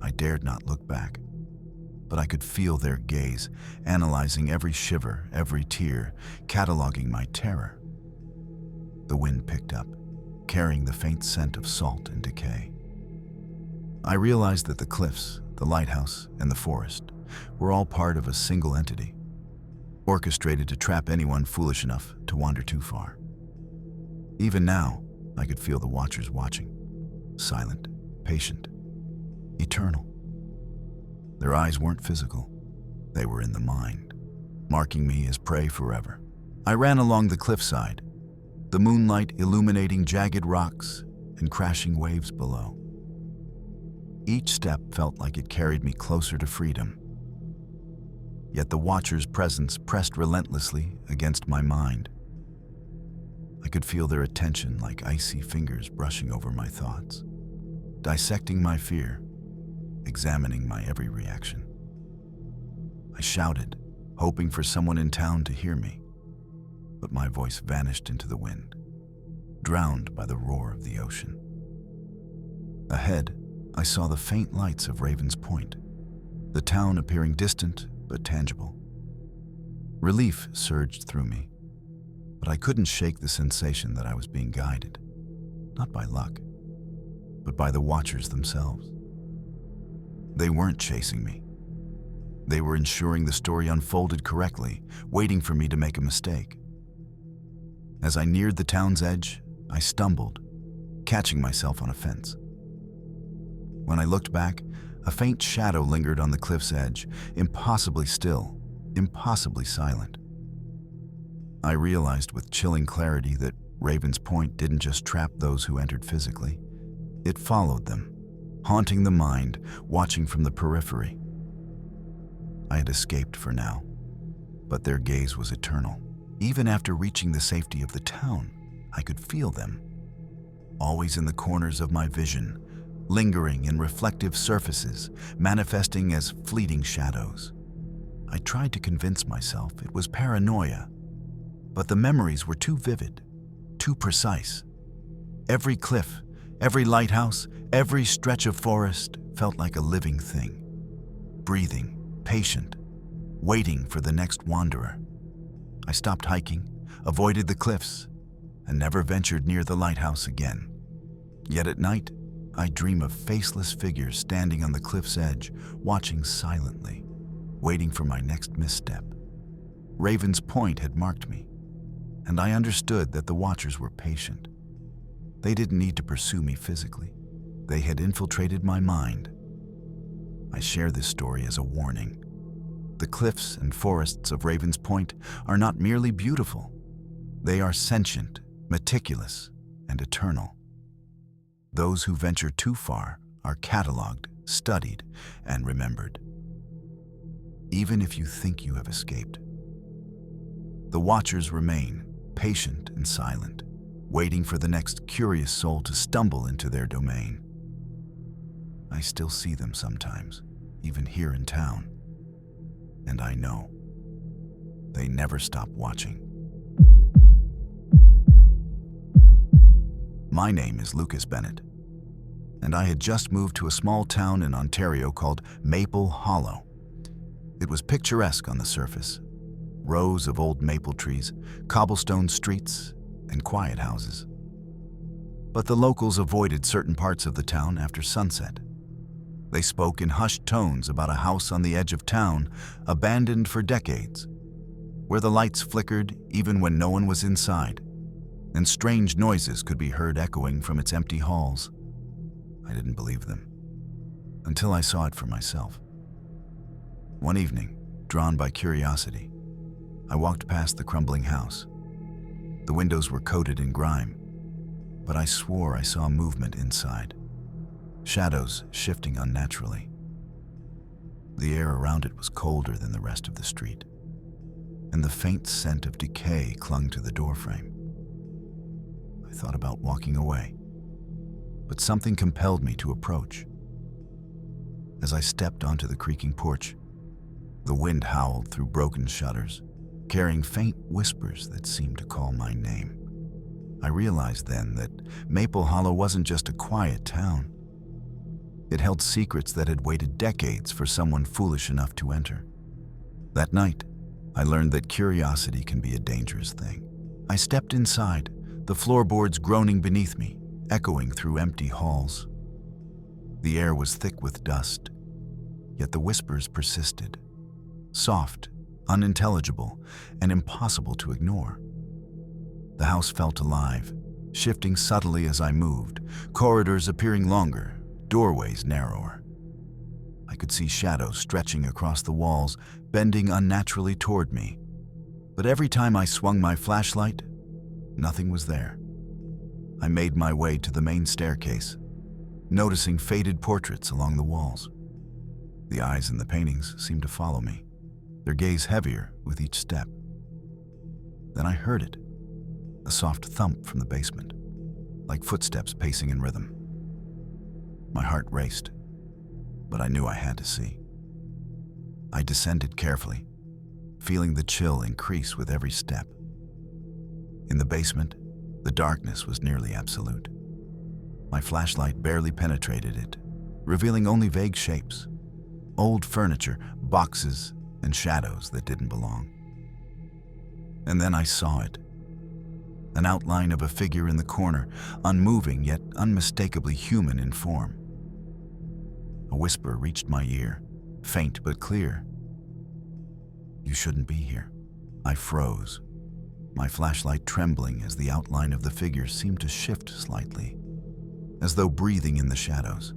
S1: I dared not look back, but I could feel their gaze, analyzing every shiver, every tear, cataloging my terror. The wind picked up, carrying the faint scent of salt and decay. I realized that the cliffs, the lighthouse, and the forest were all part of a single entity, orchestrated to trap anyone foolish enough to wander too far. Even now, I could feel the watchers watching, silent, patient, eternal. Their eyes weren't physical, they were in the mind, marking me as prey forever. I ran along the cliffside, the moonlight illuminating jagged rocks and crashing waves below. Each step felt like it carried me closer to freedom. Yet the watcher's presence pressed relentlessly against my mind. I could feel their attention like icy fingers brushing over my thoughts, dissecting my fear, examining my every reaction. I shouted, hoping for someone in town to hear me, but my voice vanished into the wind, drowned by the roar of the ocean. Ahead, I saw the faint lights of Raven's Point, the town appearing distant but tangible. Relief surged through me, but I couldn't shake the sensation that I was being guided, not by luck, but by the watchers themselves. They weren't chasing me. They were ensuring the story unfolded correctly, waiting for me to make a mistake. As I neared the town's edge, I stumbled, catching myself on a fence. When I looked back, a faint shadow lingered on the cliff's edge, impossibly still, impossibly silent. I realized with chilling clarity that Raven's Point didn't just trap those who entered physically. It followed them, haunting the mind, watching from the periphery. I had escaped for now, but their gaze was eternal, Even after reaching the safety of the town, I could feel them, always in the corners of my vision, lingering in reflective surfaces, manifesting as fleeting shadows. I tried to convince myself it was paranoia, but the memories were too vivid, too precise. Every cliff, every lighthouse, every stretch of forest felt like a living thing, breathing, patient, waiting for the next wanderer. I stopped hiking, avoided the cliffs, and never ventured near the lighthouse again. Yet at night, I dream of faceless figures standing on the cliff's edge, watching silently, waiting for my next misstep. Raven's Point had marked me, and I understood that the watchers were patient. They didn't need to pursue me physically. They had infiltrated my mind. I share this story as a warning. The cliffs and forests of Raven's Point are not merely beautiful. They are sentient, meticulous, and eternal. Those who venture too far are cataloged, studied, and remembered. Even if you think you have escaped, the watchers remain, patient and silent, waiting for the next curious soul to stumble into their domain. I still see them sometimes, even here in town, and I know they never stop watching. My name is Lucas Bennett, and I had just moved to a small town in Ontario called Maple Hollow. It was picturesque on the surface, rows of old maple trees, cobblestone streets, and quiet houses. But the locals avoided certain parts of the town after sunset. They spoke in hushed tones about a house on the edge of town, abandoned for decades, where the lights flickered even when no one was inside, and strange noises could be heard echoing from its empty halls. I didn't believe them, until I saw it for myself. One evening, drawn by curiosity, I walked past the crumbling house. The windows were coated in grime, but I swore I saw movement inside, shadows shifting unnaturally. The air around it was colder than the rest of the street, and the faint scent of decay clung to the doorframe. I thought about walking away, but something compelled me to approach. As I stepped onto the creaking porch, the wind howled through broken shutters, carrying faint whispers that seemed to call my name. I realized then that Maple Hollow wasn't just a quiet town. It held secrets that had waited decades for someone foolish enough to enter. That night, I learned that curiosity can be a dangerous thing. I stepped inside, the floorboards groaning beneath me, echoing through empty halls. The air was thick with dust, yet the whispers persisted, soft, unintelligible, and impossible to ignore. The house felt alive, shifting subtly as I moved, corridors appearing longer, doorways narrower. I could see shadows stretching across the walls, bending unnaturally toward me. But every time I swung my flashlight, nothing was there. I made my way to the main staircase, noticing faded portraits along the walls. The eyes in the paintings seemed to follow me, their gaze heavier with each step. Then I heard it, a soft thump from the basement, like footsteps pacing in rhythm. My heart raced, but I knew I had to see. I descended carefully, feeling the chill increase with every step. In the basement, the darkness was nearly absolute. My flashlight barely penetrated it, revealing only vague shapes, old furniture, boxes, and shadows that didn't belong. And then I saw it. An outline of a figure in the corner, unmoving yet unmistakably human in form. A whisper reached my ear, faint but clear. "You shouldn't be here." I froze, my flashlight trembling as the outline of the figure seemed to shift slightly, as though breathing in the shadows.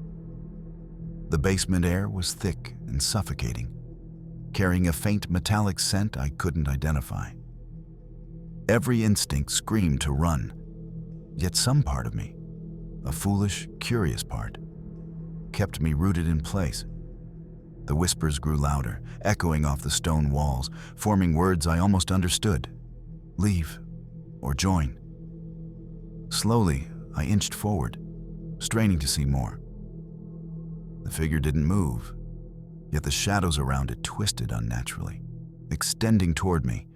S1: The basement air was thick and suffocating, carrying a faint metallic scent I couldn't identify. Every instinct screamed to run, yet some part of me, a foolish, curious part, kept me rooted in place. The whispers grew louder, echoing off the stone walls, forming words I almost understood. leave, or join. Slowly, I inched forward, straining to see more. The figure didn't move, yet the shadows around it twisted unnaturally, extending toward me,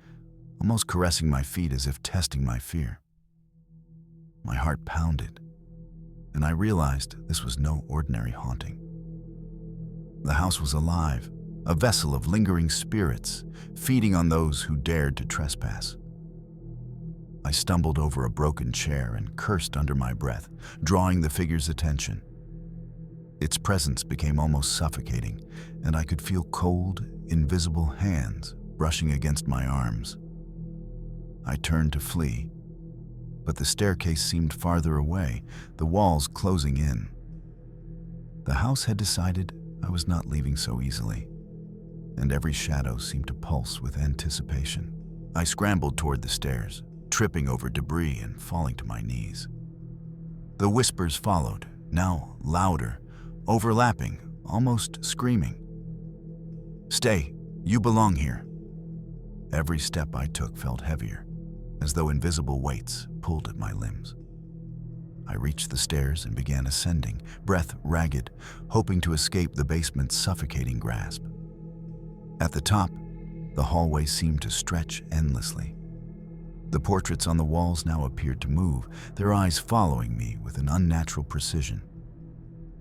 S1: almost caressing my feet as if testing my fear. My heart pounded, and I realized this was no ordinary haunting. The house was alive, a vessel of lingering spirits, feeding on those who dared to trespass. I stumbled over a broken chair and cursed under my breath, drawing the figure's attention. Its presence became almost suffocating, and I could feel cold, invisible hands brushing against my arms. I turned to flee, but the staircase seemed farther away, the walls closing in. The house had decided I was not leaving so easily, and every shadow seemed to pulse with anticipation. I scrambled toward the stairs, tripping over debris and falling to my knees. The whispers followed, now louder, overlapping, almost screaming. "Stay, you belong here." Every step I took felt heavier, as though invisible weights pulled at my limbs. I reached the stairs and began ascending, breath ragged, hoping to escape the basement's suffocating grasp. At the top, the hallway seemed to stretch endlessly. The portraits on the walls now appeared to move, their eyes following me with an unnatural precision.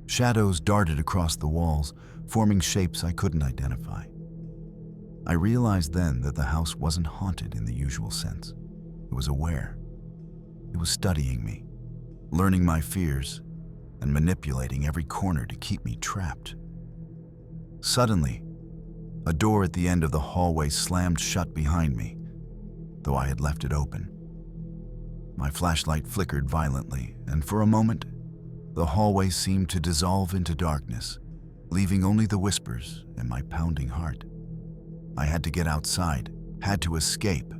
S1: Shadows darted across the walls, forming shapes I couldn't identify. I realized then that the house wasn't haunted in the usual sense. It was aware. It was studying me, learning my fears, and manipulating every corner to keep me trapped. Suddenly, a door at the end of the hallway slammed shut behind me, though I had left it open. My flashlight flickered violently, and for a moment, the hallway seemed to dissolve into darkness, leaving only the whispers and my pounding heart. I had to get outside, had to escape.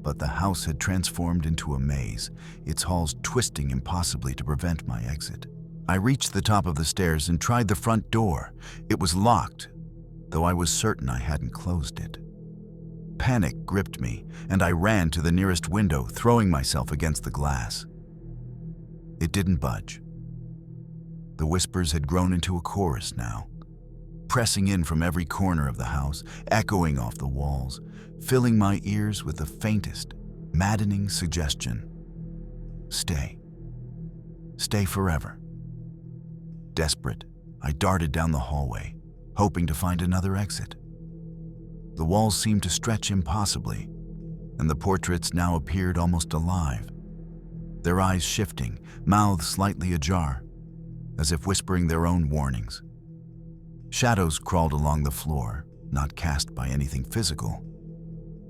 S1: But the house had transformed into a maze, its halls twisting impossibly to prevent my exit. I reached the top of the stairs and tried the front door. It was locked, though I was certain I hadn't closed it. Panic gripped me, and I ran to the nearest window, throwing myself against the glass. It didn't budge. The whispers had grown into a chorus now, pressing in from every corner of the house, echoing off the walls, filling my ears with the faintest, maddening suggestion. Stay. Stay forever. Desperate, I darted down the hallway, hoping to find another exit. The walls seemed to stretch impossibly, and the portraits now appeared almost alive, their eyes shifting, mouths slightly ajar, as if whispering their own warnings. Shadows crawled along the floor, not cast by anything physical,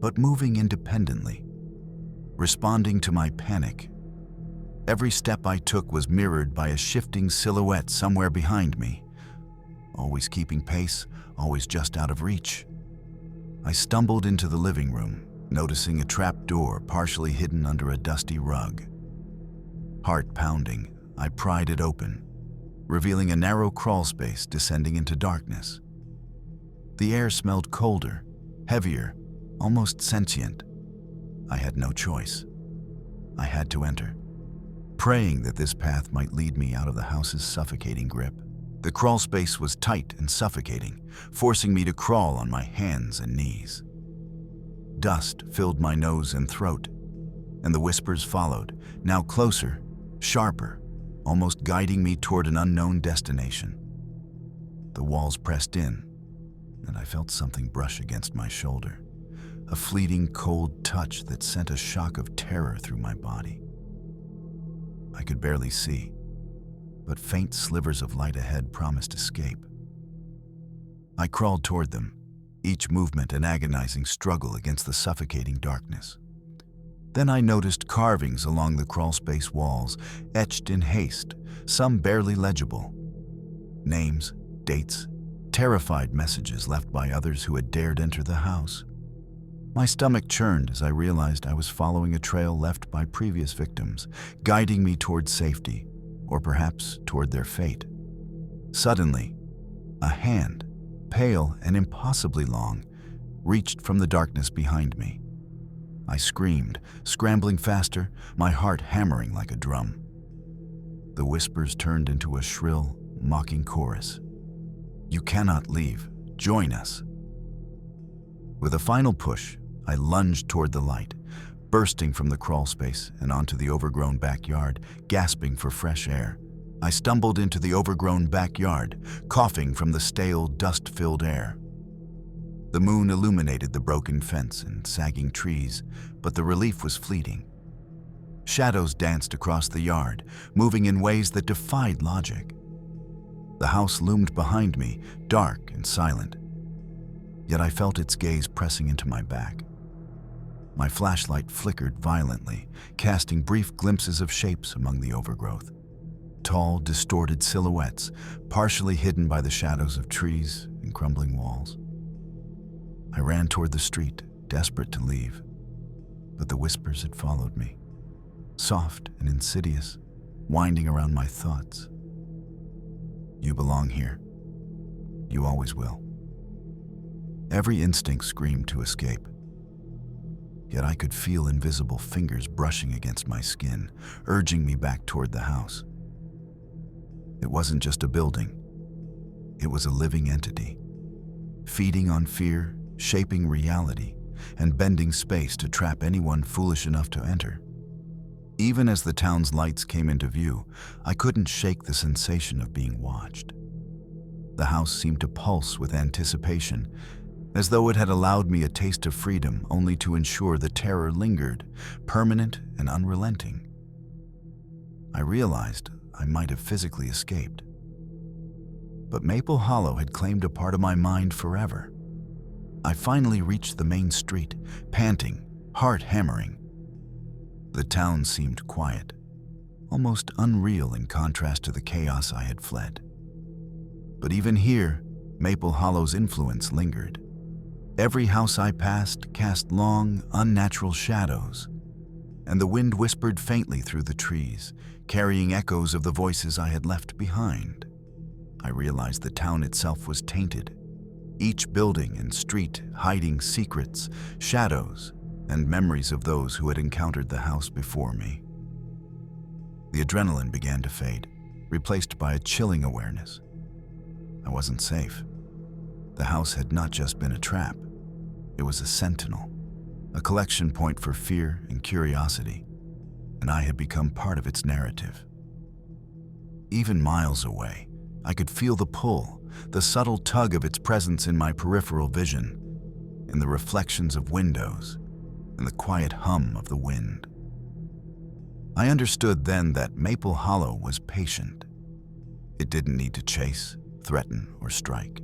S1: but moving independently, responding to my panic. Every step I took was mirrored by a shifting silhouette somewhere behind me, always keeping pace, always just out of reach. I stumbled into the living room, noticing a trap door partially hidden under a dusty rug. Heart pounding, I pried it open, revealing a narrow crawl space descending into darkness. The air smelled colder, heavier, almost sentient. I had no choice. I had to enter, praying that this path might lead me out of the house's suffocating grip. The crawl space was tight and suffocating, forcing me to crawl on my hands and knees. Dust filled my nose and throat, and the whispers followed, now closer, sharper, almost guiding me toward an unknown destination. The walls pressed in, and I felt something brush against my shoulder, a fleeting cold touch that sent a shock of terror through my body. I could barely see, but faint slivers of light ahead promised escape. I crawled toward them, each movement an agonizing struggle against the suffocating darkness. Then I noticed carvings along the crawlspace walls, etched in haste, some barely legible. Names, dates, terrified messages left by others who had dared enter the house. My stomach churned as I realized I was following a trail left by previous victims, guiding me toward safety, or perhaps toward their fate. Suddenly, a hand, pale and impossibly long, reached from the darkness behind me. I screamed, scrambling faster, my heart hammering like a drum. The whispers turned into a shrill, mocking chorus. "You cannot leave. Join us." With a final push, I lunged toward the light, bursting from the crawl space and onto the overgrown backyard, gasping for fresh air. I stumbled into the overgrown backyard, coughing from the stale, dust-filled air. The moon illuminated the broken fence and sagging trees, but the relief was fleeting. Shadows danced across the yard, moving in ways that defied logic. The house loomed behind me, dark and silent. Yet I felt its gaze pressing into my back. My flashlight flickered violently, casting brief glimpses of shapes among the overgrowth. Tall, distorted silhouettes, partially hidden by the shadows of trees and crumbling walls. I ran toward the street, desperate to leave, but the whispers had followed me, soft and insidious, winding around my thoughts. "You belong here. You always will." Every instinct screamed to escape. Yet I could feel invisible fingers brushing against my skin, urging me back toward the house. It wasn't just a building. It was a living entity, feeding on fear, shaping reality, and bending space to trap anyone foolish enough to enter. Even as the town's lights came into view, I couldn't shake the sensation of being watched. The house seemed to pulse with anticipation, as though it had allowed me a taste of freedom only to ensure the terror lingered, permanent and unrelenting. I realized I might have physically escaped. But Maple Hollow had claimed a part of my mind forever. I finally reached the main street, panting, heart hammering. The town seemed quiet, almost unreal in contrast to the chaos I had fled. But even here, Maple Hollow's influence lingered. Every house I passed cast long, unnatural shadows, and the wind whispered faintly through the trees, carrying echoes of the voices I had left behind. I realized the town itself was tainted, each building and street hiding secrets, shadows, and memories of those who had encountered the house before me. The adrenaline began to fade, replaced by a chilling awareness. I wasn't safe. The house had not just been a trap. It was a sentinel, a collection point for fear and curiosity, and I had become part of its narrative. Even miles away, I could feel the pull, the subtle tug of its presence in my peripheral vision, in the reflections of windows, and the quiet hum of the wind. I understood then that Maple Hollow was patient. It didn't need to chase, threaten, or strike.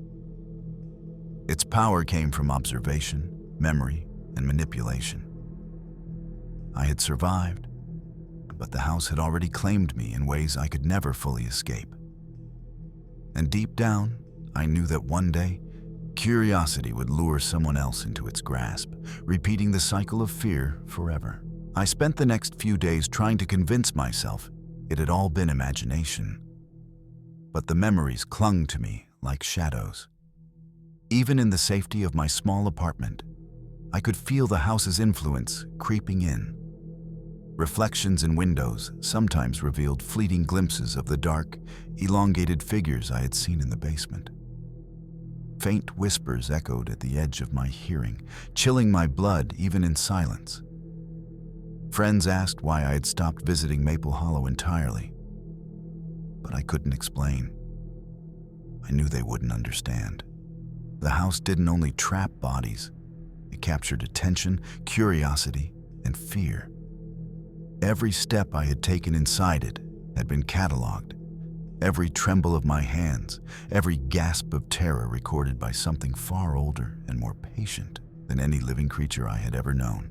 S1: Its power came from observation, memory, and manipulation. I had survived, but the house had already claimed me in ways I could never fully escape. And deep down, I knew that one day, curiosity would lure someone else into its grasp, repeating the cycle of fear forever. I spent the next few days trying to convince myself it had all been imagination. But the memories clung to me like shadows. Even in the safety of my small apartment, I could feel the house's influence creeping in. Reflections in windows sometimes revealed fleeting glimpses of the dark, elongated figures I had seen in the basement. Faint whispers echoed at the edge of my hearing, chilling my blood even in silence. Friends asked why I had stopped visiting Maple Hollow entirely, but I couldn't explain. I knew they wouldn't understand. The house didn't only trap bodies, it captured attention, curiosity, and fear. Every step I had taken inside it had been cataloged. Every tremble of my hands, every gasp of terror recorded by something far older and more patient than any living creature I had ever known.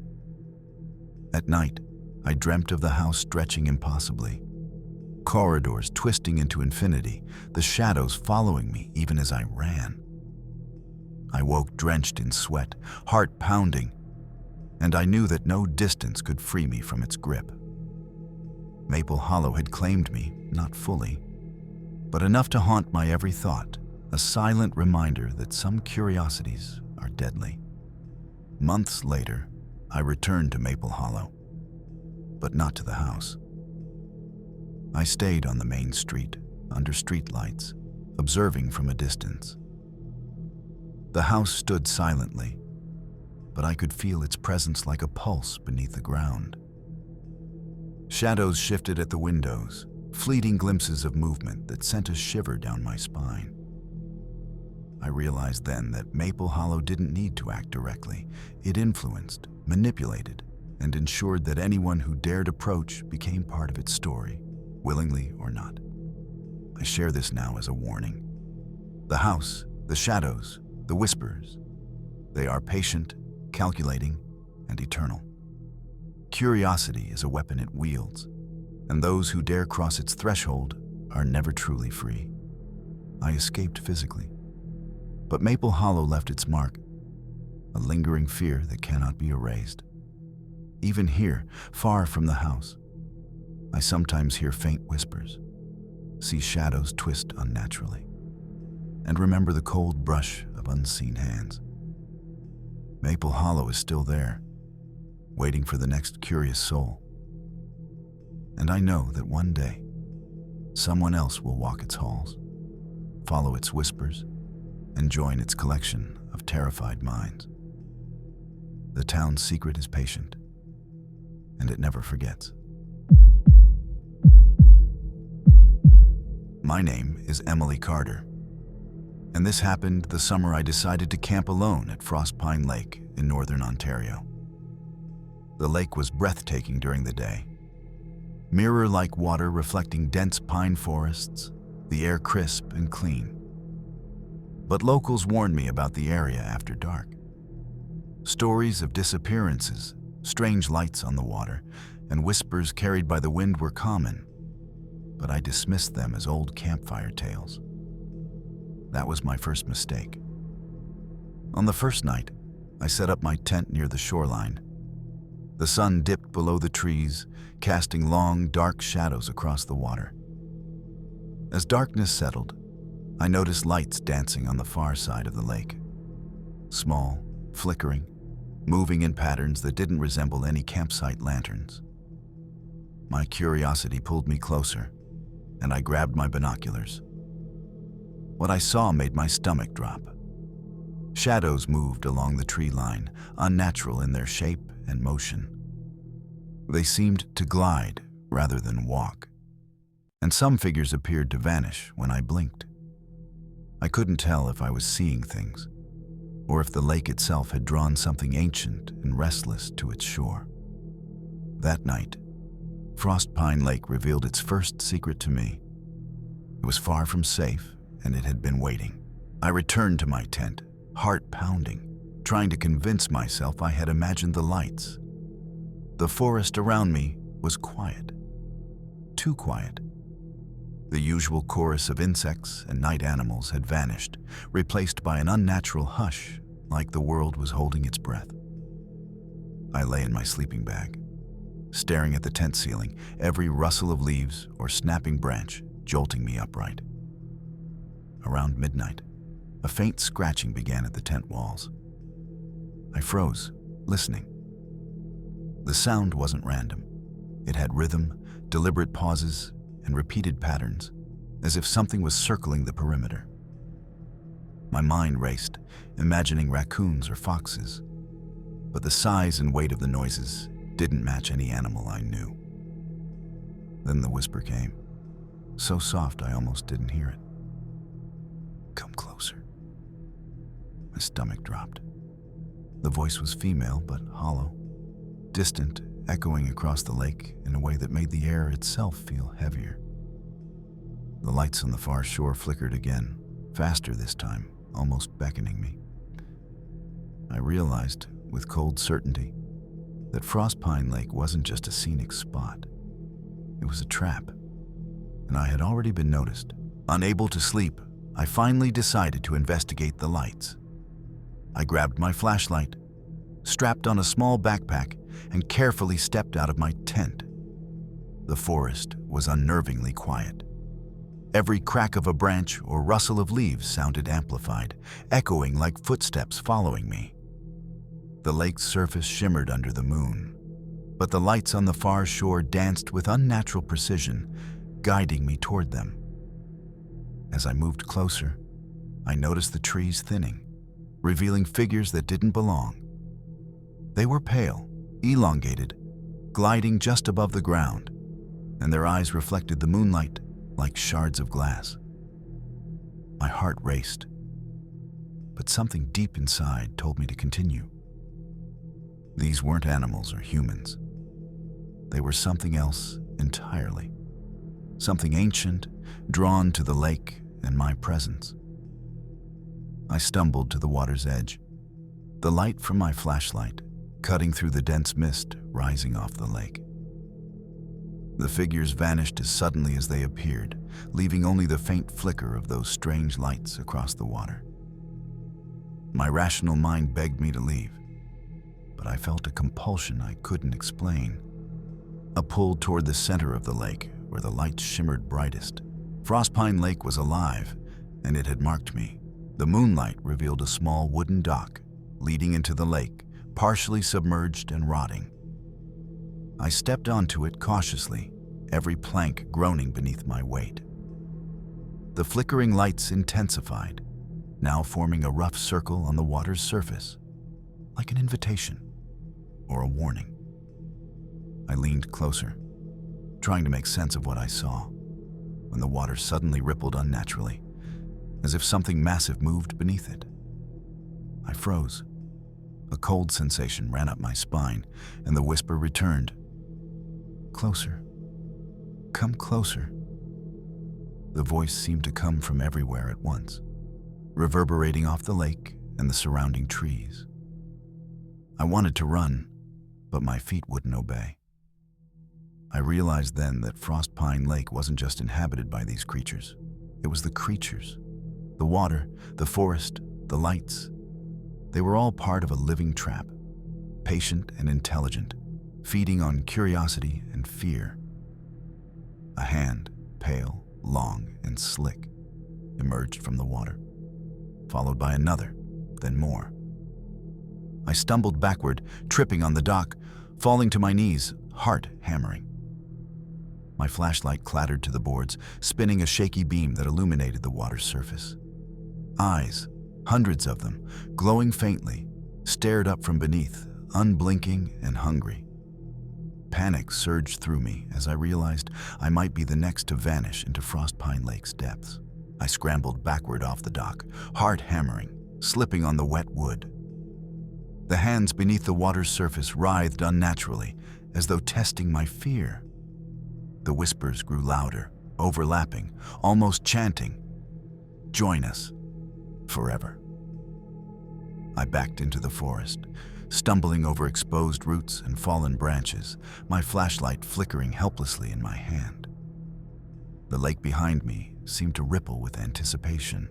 S1: At night, I dreamt of the house stretching impossibly, corridors twisting into infinity, the shadows following me even as I ran. I woke drenched in sweat, heart pounding, and I knew that no distance could free me from its grip. Maple Hollow had claimed me, not fully, but enough to haunt my every thought, a silent reminder that some curiosities are deadly. Months later, I returned to Maple Hollow, but not to the house. I stayed on the main street, under streetlights, observing from a distance. The house stood silently, but I could feel its presence like a pulse beneath the ground. Shadows shifted at the windows, fleeting glimpses of movement that sent a shiver down my spine. I realized then that Maple Hollow didn't need to act directly. It influenced, manipulated, and ensured that anyone who dared approach became part of its story, willingly or not. I share this now as a warning. The house, the shadows, the whispers, they are patient, calculating, and eternal. Curiosity is a weapon it wields, and those who dare cross its threshold are never truly free. I escaped physically, but Maple Hollow left its mark, a lingering fear that cannot be erased. Even here, far from the house, I sometimes hear faint whispers, see shadows twist unnaturally, and remember the cold brush of unseen hands. Maple Hollow is still there, waiting for the next curious soul. And I know that one day, someone else will walk its halls, follow its whispers, and join its collection of terrified minds. The town's secret is patient, and it never forgets. My name is Emily Carter, and this happened the summer I decided to camp alone at Frostpine Lake in northern Ontario. The lake was breathtaking during the day, mirror-like water reflecting dense pine forests, the air crisp and clean. But locals warned me about the area after dark. Stories of disappearances, strange lights on the water, and whispers carried by the wind were common, but I dismissed them as old campfire tales. That was my first mistake. On the first night, I set up my tent near the shoreline. The sun dipped below the trees, casting long, dark shadows across the water. As darkness settled, I noticed lights dancing on the far side of the lake. Small, flickering, moving in patterns that didn't resemble any campsite lanterns. My curiosity pulled me closer, and I grabbed my binoculars. What I saw made my stomach drop. Shadows moved along the tree line, unnatural in their shape and motion. They seemed to glide rather than walk, and some figures appeared to vanish when I blinked. I couldn't tell if I was seeing things, or if the lake itself had drawn something ancient and restless to its shore. That night, Frostpine Lake revealed its first secret to me. It was far from safe, and it had been waiting. I returned to my tent, heart pounding, trying to convince myself I had imagined the lights. The forest around me was quiet. Too quiet. The usual chorus of insects and night animals had vanished, replaced by an unnatural hush, like the world was holding its breath. I lay in my sleeping bag, staring at the tent ceiling, every rustle of leaves or snapping branch jolting me upright. Around midnight, a faint scratching began at the tent walls. I froze, listening. The sound wasn't random. It had rhythm, deliberate pauses, and repeated patterns, as if something was circling the perimeter. My mind raced, imagining raccoons or foxes, but the size and weight of the noises didn't match any animal I knew. Then the whisper came, so soft I almost didn't hear it. "Come closer." My stomach dropped. The voice was female but hollow, distant, echoing across the lake in a way that made the air itself feel heavier. The lights on the far shore flickered again, faster this time, almost beckoning me. I realized, with cold certainty, that Frostpine Lake wasn't just a scenic spot. It was a trap, and I had already been noticed. Unable to sleep, I finally decided to investigate the lights. I grabbed my flashlight, strapped on a small backpack, and carefully stepped out of my tent. The forest was unnervingly quiet. Every crack of a branch or rustle of leaves sounded amplified, echoing like footsteps following me. The lake's surface shimmered under the moon, but the lights on the far shore danced with unnatural precision, guiding me toward them. As I moved closer, I noticed the trees thinning, revealing figures that didn't belong. They were pale, elongated, gliding just above the ground, and their eyes reflected the moonlight like shards of glass. My heart raced, but something deep inside told me to continue. These weren't animals or humans. They were something else entirely. Something ancient, drawn to the lake and my presence. I stumbled to the water's edge, the light from my flashlight cutting through the dense mist rising off the lake. The figures vanished as suddenly as they appeared, leaving only the faint flicker of those strange lights across the water. My rational mind begged me to leave, but I felt a compulsion I couldn't explain. A pull toward the center of the lake, where the lights shimmered brightest. Frostpine Lake was alive, and it had marked me. The moonlight revealed a small wooden dock leading into the lake, partially submerged and rotting. I stepped onto it cautiously, every plank groaning beneath my weight. The flickering lights intensified, now forming a rough circle on the water's surface, like an invitation or a warning. I leaned closer, trying to make sense of what I saw, when the water suddenly rippled unnaturally, as if something massive moved beneath it. I froze. A cold sensation ran up my spine, and the whisper returned. "Closer. Come closer." The voice seemed to come from everywhere at once, reverberating off the lake and the surrounding trees. I wanted to run, but my feet wouldn't obey. I realized then that Frostpine Lake wasn't just inhabited by these creatures. It was the creatures. The water, the forest, the lights. They were all part of a living trap, patient and intelligent, feeding on curiosity and fear. A hand, pale, long, and slick, emerged from the water, followed by another, then more. I stumbled backward, tripping on the dock, falling to my knees, heart hammering. My flashlight clattered to the boards, spinning a shaky beam that illuminated the water's surface. Eyes, hundreds of them, glowing faintly, stared up from beneath, unblinking and hungry. Panic surged through me as I realized I might be the next to vanish into Frostpine Lake's depths. I scrambled backward off the dock, heart hammering, slipping on the wet wood. The hands beneath the water's surface writhed unnaturally, as though testing my fear. The whispers grew louder, overlapping, almost chanting, "Join us, forever." I backed into the forest, stumbling over exposed roots and fallen branches, my flashlight flickering helplessly in my hand. The lake behind me seemed to ripple with anticipation.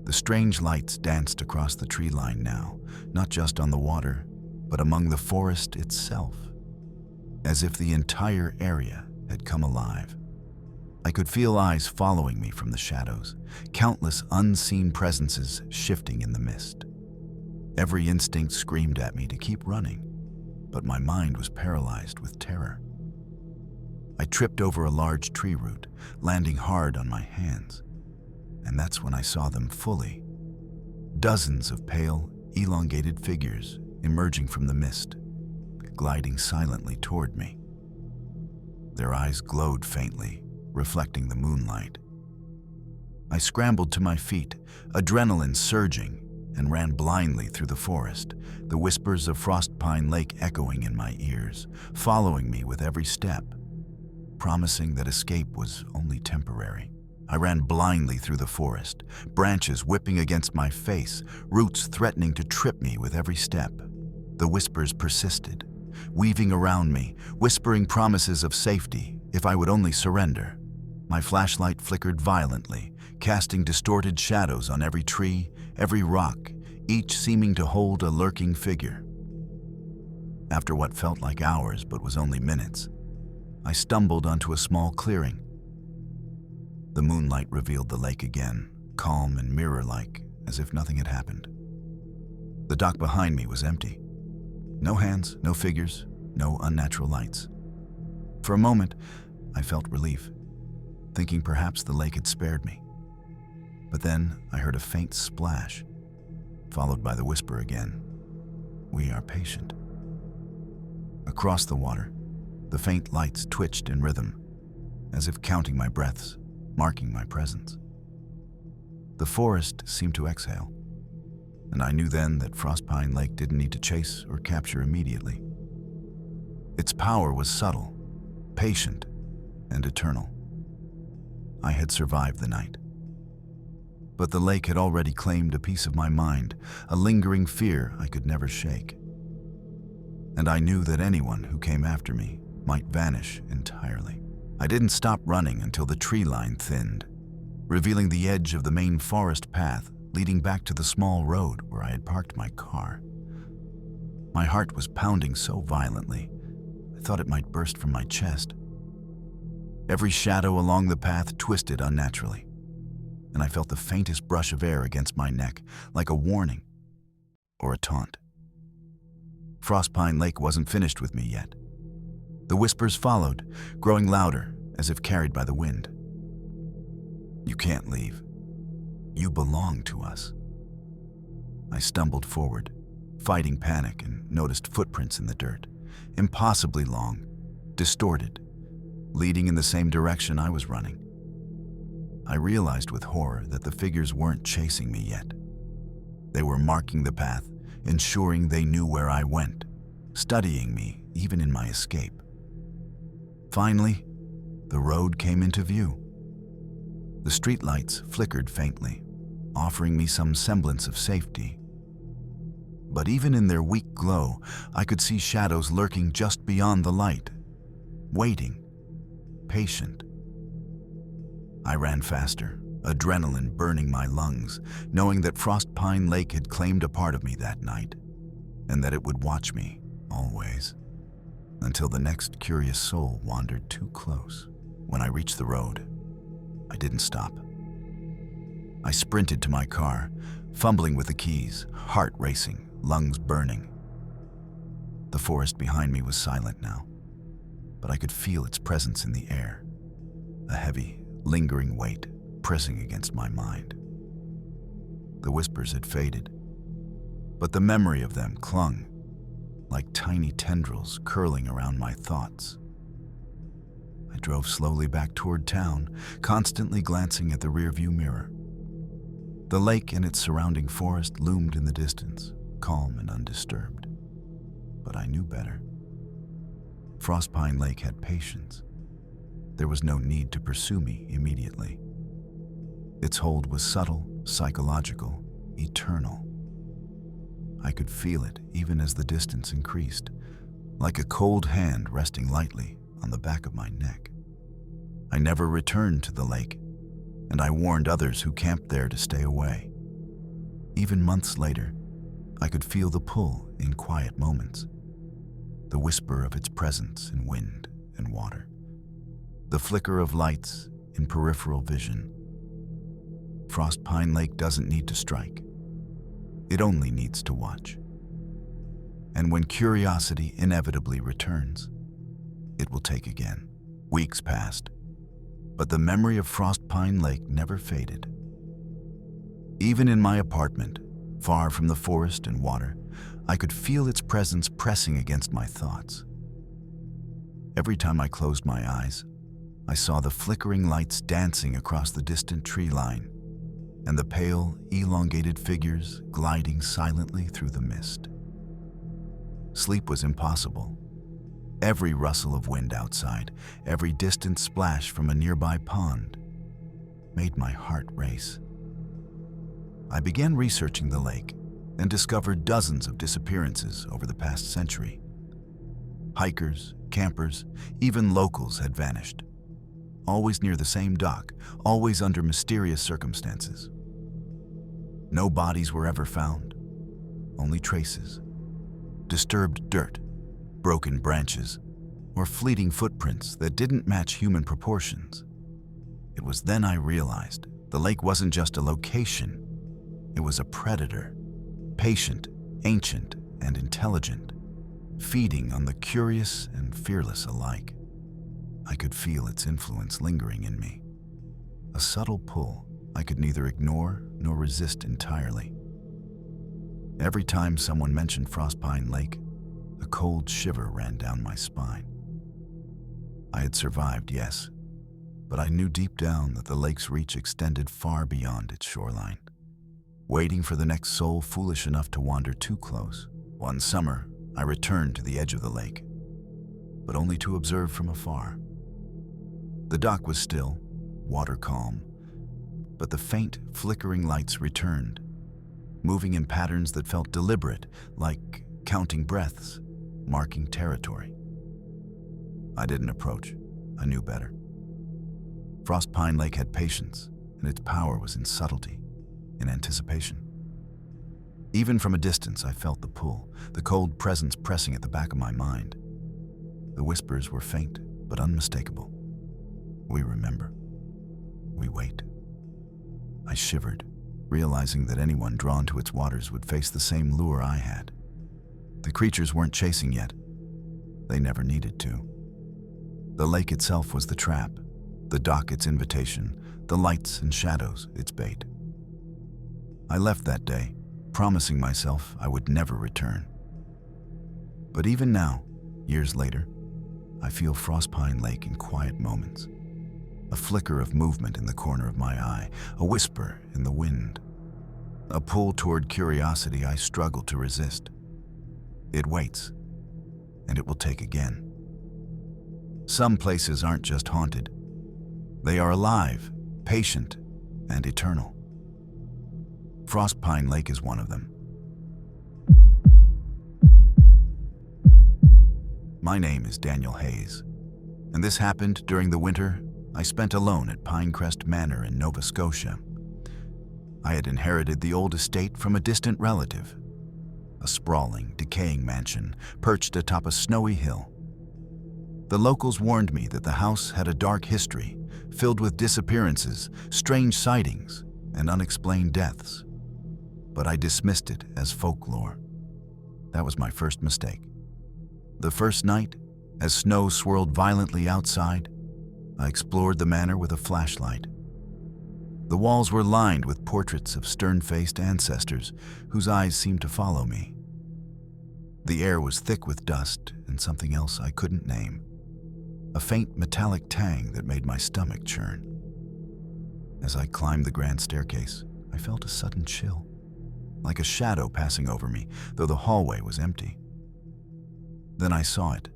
S1: The strange lights danced across the tree line now, not just on the water, but among the forest itself, as if the entire area had come alive. I could feel eyes following me from the shadows, countless unseen presences shifting in the mist. Every instinct screamed at me to keep running, but my mind was paralyzed with terror. I tripped over a large tree root, landing hard on my hands, and that's when I saw them fully. Dozens of pale, elongated figures emerging from the mist, gliding silently toward me. Their eyes glowed faintly, reflecting the moonlight. I scrambled to my feet, adrenaline surging, and ran blindly through the forest, the whispers of Frostpine Lake echoing in my ears, following me with every step, promising that escape was only temporary. I ran blindly through the forest, branches whipping against my face, roots threatening to trip me with every step. The whispers persisted, weaving around me, whispering promises of safety if I would only surrender. My flashlight flickered violently, casting distorted shadows on every tree, every rock, each seeming to hold a lurking figure. After what felt like hours but was only minutes, I stumbled onto a small clearing. The moonlight revealed the lake again, calm and mirror-like, as if nothing had happened. The dock behind me was empty. No hands, no figures, no unnatural lights. For a moment, I felt relief, thinking perhaps the lake had spared me. But then I heard a faint splash, followed by the whisper again, "We are patient." Across the water, the faint lights twitched in rhythm, as if counting my breaths, marking my presence. The forest seemed to exhale, and I knew then that Frostpine Lake didn't need to chase or capture immediately. Its power was subtle, patient, and eternal. I had survived the night. But the lake had already claimed a piece of my mind, a lingering fear I could never shake. And I knew that anyone who came after me might vanish entirely. I didn't stop running until the tree line thinned, revealing the edge of the main forest path leading back to the small road where I had parked my car. My heart was pounding so violently, I thought it might burst from my chest. Every shadow along the path twisted unnaturally, and I felt the faintest brush of air against my neck, like a warning or a taunt. Frostpine Lake wasn't finished with me yet. The whispers followed, growing louder as if carried by the wind. "You can't leave. You belong to us." I stumbled forward, fighting panic, and noticed footprints in the dirt, impossibly long, distorted, leading in the same direction I was running. I realized with horror that the figures weren't chasing me yet. They were marking the path, ensuring they knew where I went, studying me even in my escape. Finally, the road came into view. The streetlights flickered faintly, offering me some semblance of safety. But even in their weak glow, I could see shadows lurking just beyond the light, waiting, patient. I ran faster, adrenaline burning my lungs, knowing that Frostpine Lake had claimed a part of me that night, and that it would watch me, always, until the next curious soul wandered too close. When I reached the road, I didn't stop. I sprinted to my car, fumbling with the keys, heart racing, lungs burning. The forest behind me was silent now, but I could feel its presence in the air, a heavy, lingering weight pressing against my mind. The whispers had faded, but the memory of them clung, like tiny tendrils curling around my thoughts. I drove slowly back toward town, constantly glancing at the rearview mirror. The lake and its surrounding forest loomed in the distance, calm and undisturbed. But I knew better. Frostpine Lake had patience. There was no need to pursue me immediately. Its hold was subtle, psychological, eternal. I could feel it even as the distance increased, like a cold hand resting lightly on the back of my neck. I never returned to the lake, and I warned others who camped there to stay away. Even months later, I could feel the pull in quiet moments, the whisper of its presence in wind and water, the flicker of lights in peripheral vision. Frostpine Lake doesn't need to strike. It only needs to watch. And when curiosity inevitably returns, it will take again. Weeks passed, but the memory of Frostpine Lake never faded. Even in my apartment, far from the forest and water, I could feel its presence pressing against my thoughts. Every time I closed my eyes, I saw the flickering lights dancing across the distant tree line, and the pale, elongated figures gliding silently through the mist. Sleep was impossible. Every rustle of wind outside, every distant splash from a nearby pond, made my heart race. I began researching the lake and discovered dozens of disappearances over the past century. Hikers, campers, even locals had vanished. Always near the same dock, always under mysterious circumstances. No bodies were ever found, only traces. Disturbed dirt, broken branches, or fleeting footprints that didn't match human proportions. It was then I realized the lake wasn't just a location, it was a predator, patient ancient and intelligent, feeding on the curious and fearless alike. I could feel its influence lingering in me, a subtle pull I could neither ignore nor resist entirely. Every time someone mentioned Frostpine Lake, a cold shiver ran down my spine. I had survived, yes, but I knew deep down that the lake's reach extended far beyond its shoreline, waiting for the next soul foolish enough to wander too close. One summer, I returned to the edge of the lake, but only to observe from afar. The dock was still, water calm, but the faint, flickering lights returned, moving in patterns that felt deliberate, like counting breaths, marking territory. I didn't approach. I knew better. Frostpine Lake had patience, and its power was in subtlety, in anticipation. Even from a distance, I felt the pull, the cold presence pressing at the back of my mind. The whispers were faint, but unmistakable. We remember. We wait. I shivered, realizing that anyone drawn to its waters would face the same lure I had. The creatures weren't chasing yet. They never needed to. The lake itself was the trap, the dock its invitation, the lights and shadows its bait. I left that day, promising myself I would never return. But even now, years later, I feel Frostpine Lake in quiet moments. A flicker of movement in the corner of my eye, a whisper in the wind. A pull toward curiosity I struggle to resist. It waits, and it will take again. Some places aren't just haunted. They are alive, patient, and eternal. Frostpine Lake is one of them. My name is Daniel Hayes, and this happened during the winter I spent alone at Pinerest Manor in Nova Scotia. I had inherited the old estate from a distant relative, a sprawling, decaying mansion perched atop a snowy hill. The locals warned me that the house had a dark history, filled with disappearances, strange sightings, and unexplained deaths. But I dismissed it as folklore. That was my first mistake. The first night, as snow swirled violently outside, I explored the manor with a flashlight. The walls were lined with portraits of stern-faced ancestors whose eyes seemed to follow me. The air was thick with dust and something else I couldn't name, a faint metallic tang that made my stomach churn. As I climbed the grand staircase, I felt a sudden chill, like a shadow passing over me, though the hallway was empty. Then I saw it,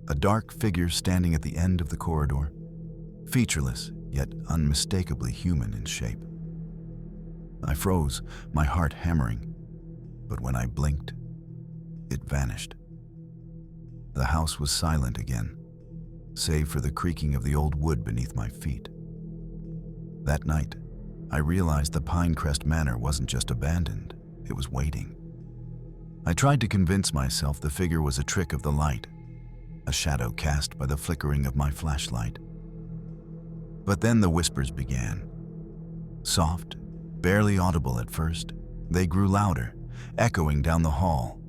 S1: a dark figure standing at the end of the corridor, featureless yet unmistakably human in shape. I froze, my heart hammering, but when I blinked, it vanished. The house was silent again, save for the creaking of the old wood beneath my feet. That night, I realized the Pinerest Manor wasn't just abandoned, it was waiting. I tried to convince myself the figure was a trick of the light, a shadow cast by the flickering of my flashlight. But then the whispers began. Soft, barely audible at first, they grew louder, echoing down the hall.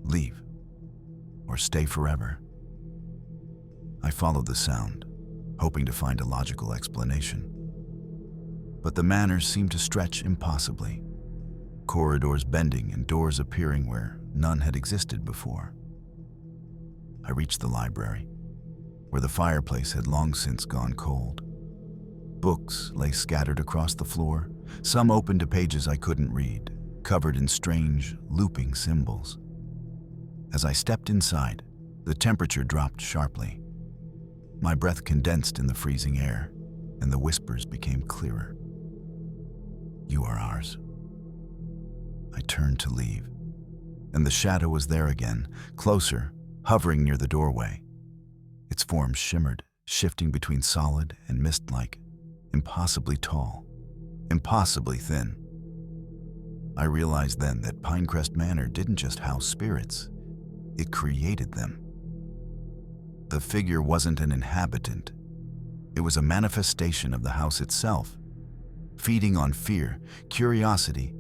S1: Leave, or stay forever. I followed the sound, hoping to find a logical explanation. But the manor seemed to stretch impossibly, corridors bending and doors appearing where none had existed before. I reached the library, where the fireplace had long since gone cold. Books lay scattered across the floor, some open to pages I couldn't read, covered in strange, looping symbols. As I stepped inside, the temperature dropped sharply. My breath condensed in the freezing air, and the whispers became clearer. You are ours. I turned to leave, and the shadow was there again, closer, hovering near the doorway. Its form shimmered, shifting between solid and mist-like, impossibly tall, impossibly thin. I realized then that Pinerest Manor didn't just house spirits, it created them. The figure wasn't an inhabitant. It was a manifestation of the house itself, feeding on fear, curiosity,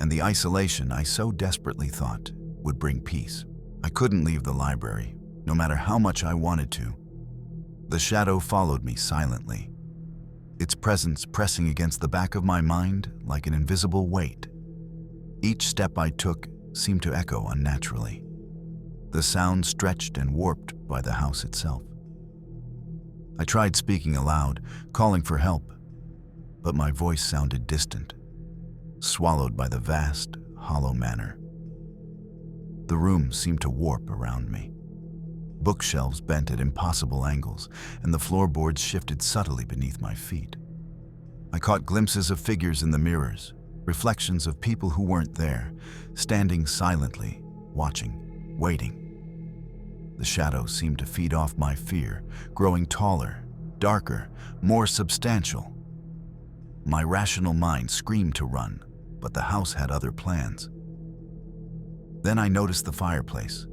S1: and the isolation I so desperately thought would bring peace. I couldn't leave the library, no matter how much I wanted to. The shadow followed me silently, its presence pressing against the back of my mind like an invisible weight. Each step I took seemed to echo unnaturally, the sound stretched and warped by the house itself. I tried speaking aloud, calling for help, but my voice sounded distant, swallowed by the vast, hollow manor. The room seemed to warp around me. Bookshelves bent at impossible angles, and the floorboards shifted subtly beneath my feet. I caught glimpses of figures in the mirrors, reflections of people who weren't there, standing silently, watching, waiting. The shadows seemed to feed off my fear, growing taller, darker, more substantial. My rational mind screamed to run, but the house had other plans. Then I noticed the fireplace.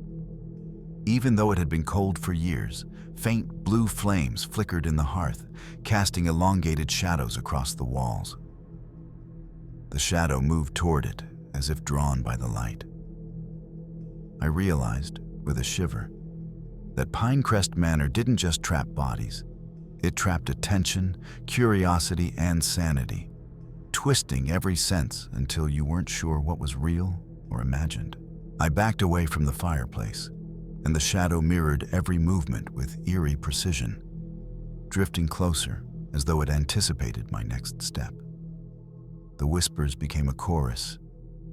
S1: Even though it had been cold for years, faint blue flames flickered in the hearth, casting elongated shadows across the walls. The shadow moved toward it, as if drawn by the light. I realized, with a shiver, that Pinerest Manor didn't just trap bodies. It trapped attention, curiosity, and sanity, twisting every sense until you weren't sure what was real or imagined. I backed away from the fireplace, and the shadow mirrored every movement with eerie precision, drifting closer as though it anticipated my next step. The whispers became a chorus,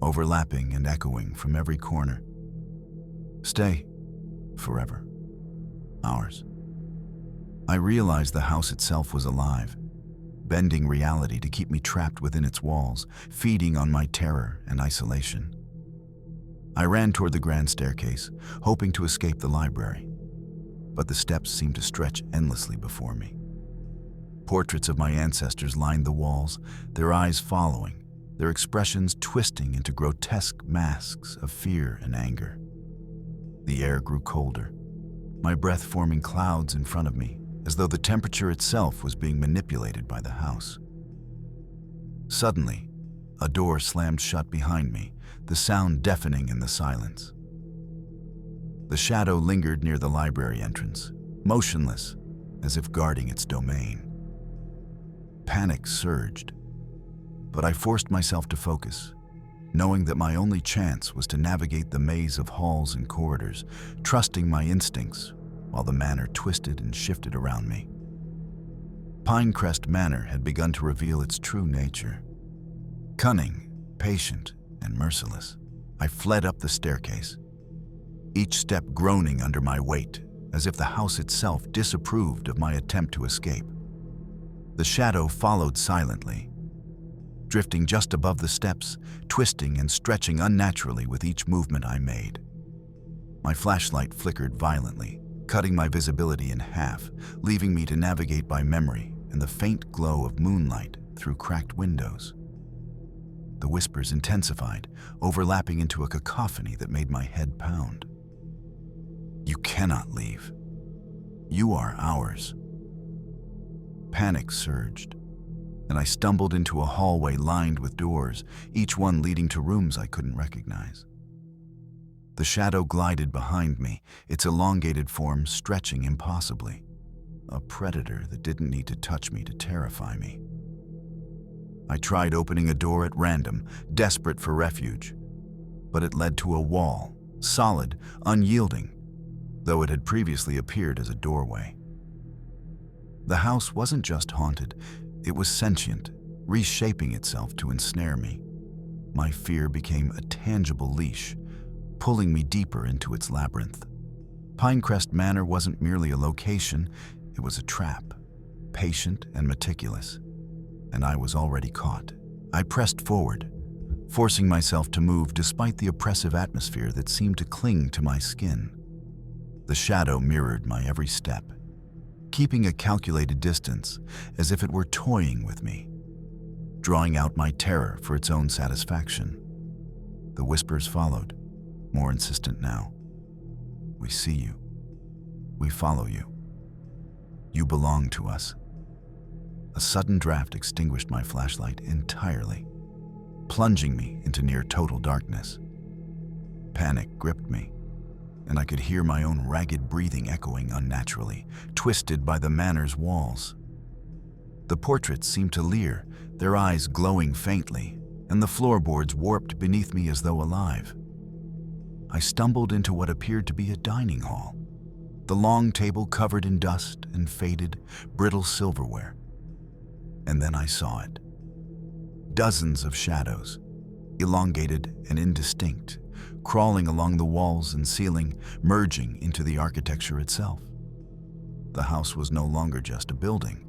S1: overlapping and echoing from every corner. Stay, forever, ours. I realized the house itself was alive, bending reality to keep me trapped within its walls, feeding on my terror and isolation. I ran toward the grand staircase, hoping to escape the library, but the steps seemed to stretch endlessly before me. Portraits of my ancestors lined the walls, their eyes following, their expressions twisting into grotesque masks of fear and anger. The air grew colder, my breath forming clouds in front of me, as though the temperature itself was being manipulated by the house. Suddenly, a door slammed shut behind me, the sound deafening in the silence. The shadow lingered near the library entrance, motionless, as if guarding its domain. Panic surged, but I forced myself to focus, knowing that my only chance was to navigate the maze of halls and corridors, trusting my instincts while the manor twisted and shifted around me. Pinerest Manor had begun to reveal its true nature. Cunning, patient, and merciless, I fled up the staircase, each step groaning under my weight, as if the house itself disapproved of my attempt to escape. The shadow followed silently, drifting just above the steps, twisting and stretching unnaturally with each movement I made. My flashlight flickered violently, cutting my visibility in half, leaving me to navigate by memory and the faint glow of moonlight through cracked windows. The whispers intensified, overlapping into a cacophony that made my head pound. You cannot leave. You are ours. Panic surged, and I stumbled into a hallway lined with doors, each one leading to rooms I couldn't recognize. The shadow glided behind me, its elongated form stretching impossibly, a predator that didn't need to touch me to terrify me. I tried opening a door at random, desperate for refuge, but it led to a wall, solid, unyielding, though it had previously appeared as a doorway. The house wasn't just haunted, it was sentient, reshaping itself to ensnare me. My fear became a tangible leash, pulling me deeper into its labyrinth. Pinerest Manor wasn't merely a location, it was a trap, patient and meticulous, and I was already caught. I pressed forward, forcing myself to move despite the oppressive atmosphere that seemed to cling to my skin. The shadow mirrored my every step, keeping a calculated distance as if it were toying with me, drawing out my terror for its own satisfaction. The whispers followed, more insistent now. We see you. We follow you. You belong to us. A sudden draft extinguished my flashlight entirely. plunging me into near total darkness. Panic gripped me, and I could hear my own ragged breathing echoing unnaturally, twisted by the manor's walls. The portraits seemed to leer, their eyes glowing faintly, and the floorboards warped beneath me as though alive. I stumbled into what appeared to be a dining hall, the long table covered in dust and faded, brittle silverware. And then I saw it. Dozens of shadows, elongated and indistinct, crawling along the walls and ceiling, merging into the architecture itself. The house was no longer just a building.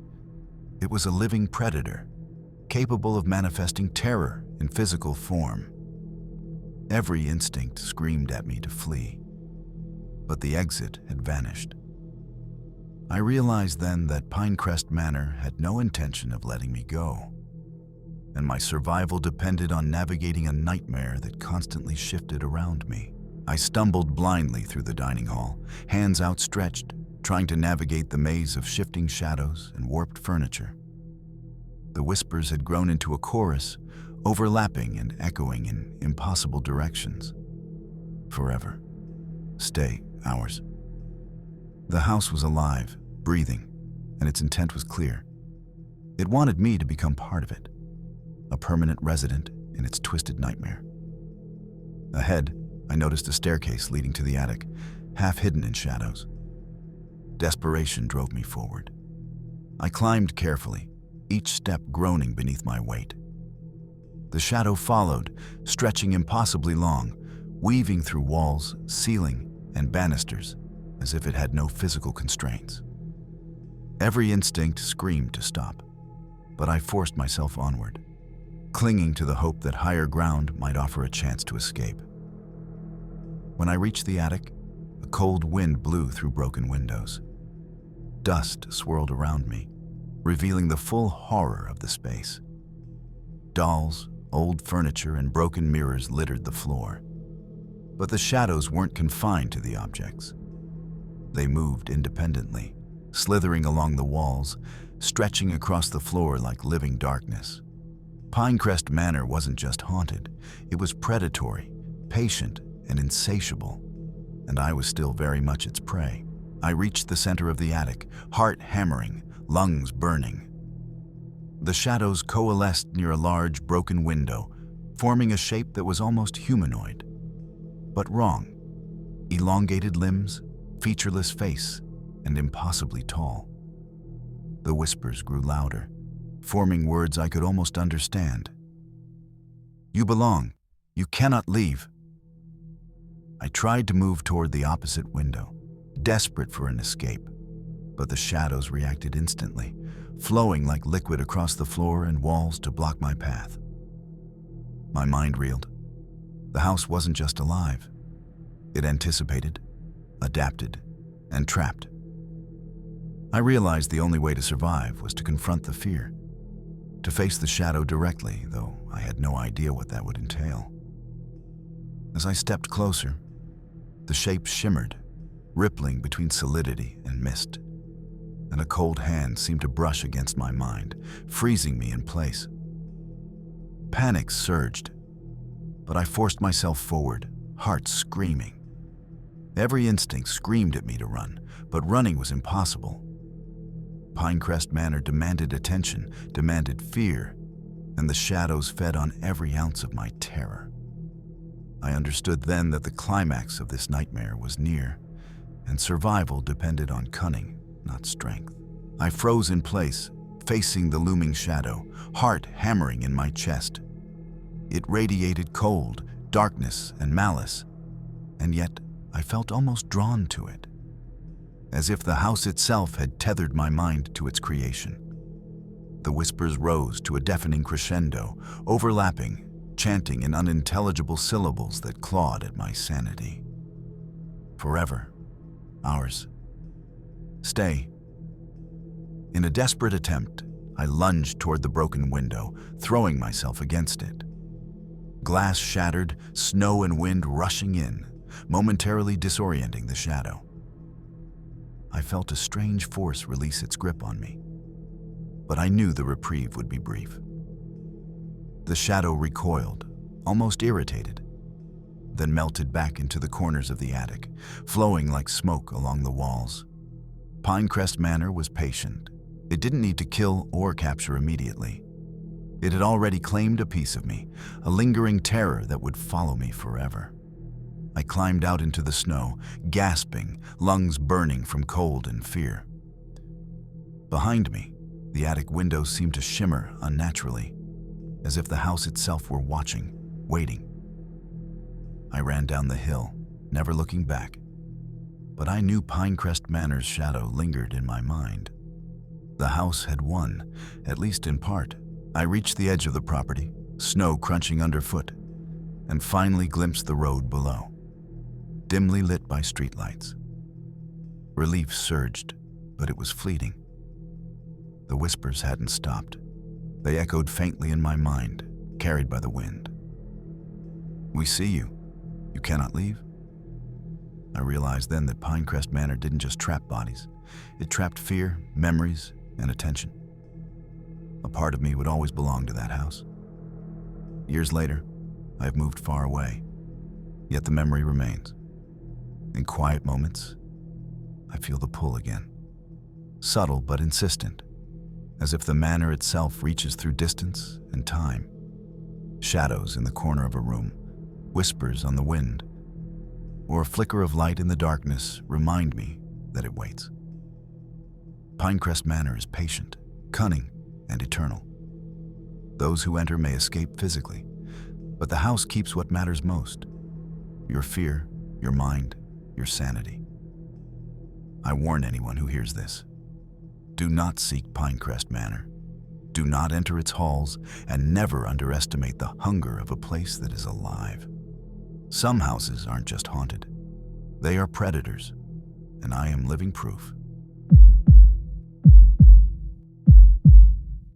S1: It was a living predator, capable of manifesting terror in physical form. Every instinct screamed at me to flee, but the exit had vanished. I realized then that Pinerest Manor had no intention of letting me go, and my survival depended on navigating a nightmare that constantly shifted around me. I stumbled blindly through the dining hall, hands outstretched, trying to navigate the maze of shifting shadows and warped furniture. The whispers had grown into a chorus, overlapping and echoing in impossible directions. Forever. Stay, ours. The house was alive, breathing, and its intent was clear. It wanted me to become part of it, a permanent resident in its twisted nightmare. Ahead, I noticed a staircase leading to the attic, half hidden in shadows. Desperation drove me forward. I climbed carefully, each step groaning beneath my weight. The shadow followed, stretching impossibly long, weaving through walls, ceiling, and banisters, as if it had no physical constraints. Every instinct screamed to stop, but I forced myself onward, clinging to the hope that higher ground might offer a chance to escape. When I reached the attic, a cold wind blew through broken windows. Dust swirled around me, revealing the full horror of the space. Dolls, old furniture, and broken mirrors littered the floor. But the shadows weren't confined to the objects. They moved independently, slithering along the walls, stretching across the floor like living darkness. Pinerest Manor wasn't just haunted, it was predatory, patient, and insatiable, and I was still very much its prey. I reached the center of the attic, heart hammering, lungs burning. The shadows coalesced near a large, broken window, forming a shape that was almost humanoid. But wrong. Elongated limbs, featureless face, and impossibly tall. The whispers grew louder, forming words I could almost understand. "You belong. You cannot leave." I tried to move toward the opposite window, desperate for an escape, but the shadows reacted instantly, flowing like liquid across the floor and walls to block my path. My mind reeled. The house wasn't just alive. It anticipated, adapted, and trapped. I realized the only way to survive was to confront the fear, to face the shadow directly, though I had no idea what that would entail. As I stepped closer, the shape shimmered, rippling between solidity and mist, and a cold hand seemed to brush against my mind, freezing me in place. Panic surged, but I forced myself forward, heart screaming. Every instinct screamed at me to run, but running was impossible. Pinerest Manor demanded attention, demanded fear, and the shadows fed on every ounce of my terror. I understood then that the climax of this nightmare was near, and survival depended on cunning, not strength. I froze in place, facing the looming shadow, heart hammering in my chest. It radiated cold, darkness, and malice, and yet I felt almost drawn to it, as if the house itself had tethered my mind to its creation. The whispers rose to a deafening crescendo, overlapping, chanting in unintelligible syllables that clawed at my sanity. Forever. Ours. Stay. In a desperate attempt, I lunged toward the broken window, throwing myself against it. Glass shattered, snow and wind rushing in, momentarily disorienting the shadow. I felt a strange force release its grip on me, but I knew the reprieve would be brief. The The shadow recoiled, almost irritated, then melted back into the corners of the attic, flowing like smoke along the walls. Pinerest Manor was patient. It didn't need to kill or capture immediately. It had already claimed a piece of me, a lingering terror that would follow me forever. I climbed out into the snow, gasping, lungs burning from cold and fear. Behind me, the attic windows seemed to shimmer unnaturally, as if the house itself were watching, waiting. I ran down the hill, never looking back, but I knew Pinerest Manor's shadow lingered in my mind. The house had won, at least in part. I reached the edge of the property, snow crunching underfoot, and finally glimpsed the road below, dimly lit by streetlights. Relief surged, but it was fleeting. The whispers hadn't stopped. They echoed faintly in my mind, carried by the wind. "We see you. You cannot leave." I realized then that Pinerest Manor didn't just trap bodies. It trapped fear, memories, and attention. A part of me would always belong to that house. Years later, I have moved far away, yet the memory remains. In quiet moments, I feel the pull again. Subtle but insistent, as if the manor itself reaches through distance and time. Shadows in the corner of a room, whispers on the wind, or a flicker of light in the darkness remind me that it waits. Pinerest Manor is patient, cunning, and eternal. Those who enter may escape physically, but the house keeps what matters most: your fear, your mind, your sanity. I warn anyone who hears this: do not seek Pinerest Manor. Do not enter its halls, and never underestimate the hunger of a place that is alive. Some houses aren't just haunted. They are predators, and I am living proof.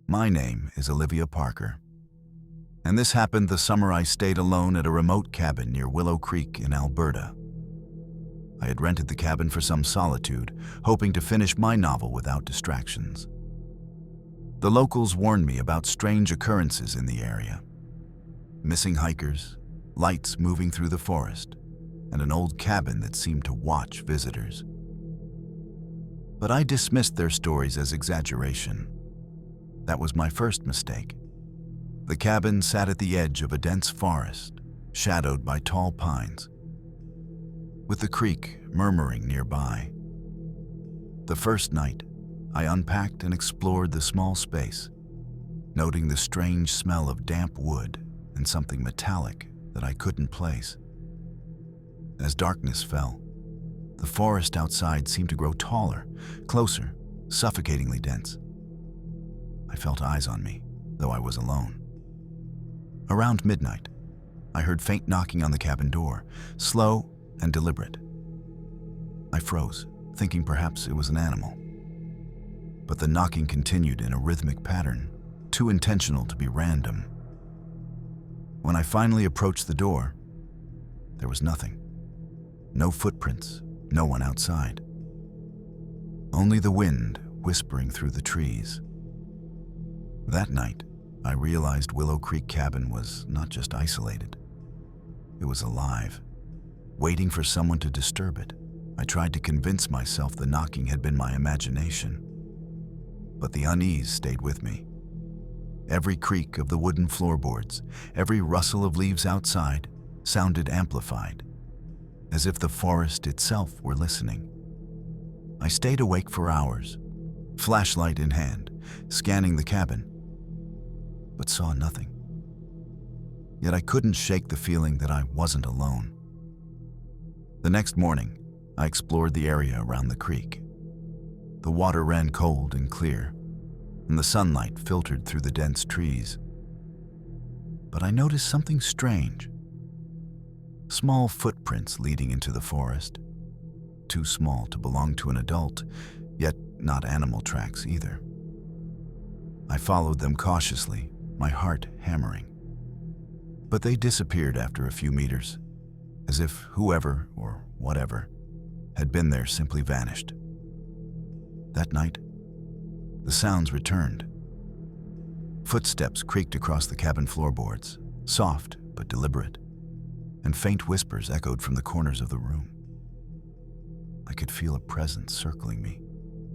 S1: My name is Olivia Parker, and this happened the summer I stayed alone at a remote cabin near Willow Creek in Alberta. I had rented the cabin for some solitude, hoping to finish my novel without distractions. The locals warned me about strange occurrences in the area: missing hikers, lights moving through the forest, and an old cabin that seemed to watch visitors. But I dismissed their stories as exaggeration. That was my first mistake. The cabin sat at the edge of a dense forest, shadowed by tall pines, with the creek murmuring nearby. The first night, I unpacked and explored the small space, noting the strange smell of damp wood and something metallic that I couldn't place. As darkness fell, the forest outside seemed to grow taller, closer, suffocatingly dense. I felt eyes on me, though I was alone. Around midnight, I heard faint knocking on the cabin door, slow and deliberate. I froze, thinking perhaps it was an animal. But the knocking continued in a rhythmic pattern, too intentional to be random. When I finally approached the door, there was nothing. No footprints, no one outside. Only the wind whispering through the trees. That night, I realized Willow Creek Cabin was not just isolated. It was alive, waiting for someone to disturb it. I tried to convince myself the knocking had been my imagination, but the unease stayed with me. Every creak of the wooden floorboards, every rustle of leaves outside, sounded amplified, as if the forest itself were listening. I stayed awake for hours, flashlight in hand, scanning the cabin, but saw nothing. Yet I couldn't shake the feeling that I wasn't alone. The next morning, I explored the area around the creek. The water ran cold and clear, and the sunlight filtered through the dense trees. But I noticed something strange. Small footprints leading into the forest, too small to belong to an adult, yet not animal tracks either. I followed them cautiously, my heart hammering. But they disappeared after a few meters, as if whoever or whatever had been there simply vanished. That night, the sounds returned. Footsteps creaked across the cabin floorboards, soft but deliberate, and faint whispers echoed from the corners of the room. I could feel a presence circling me,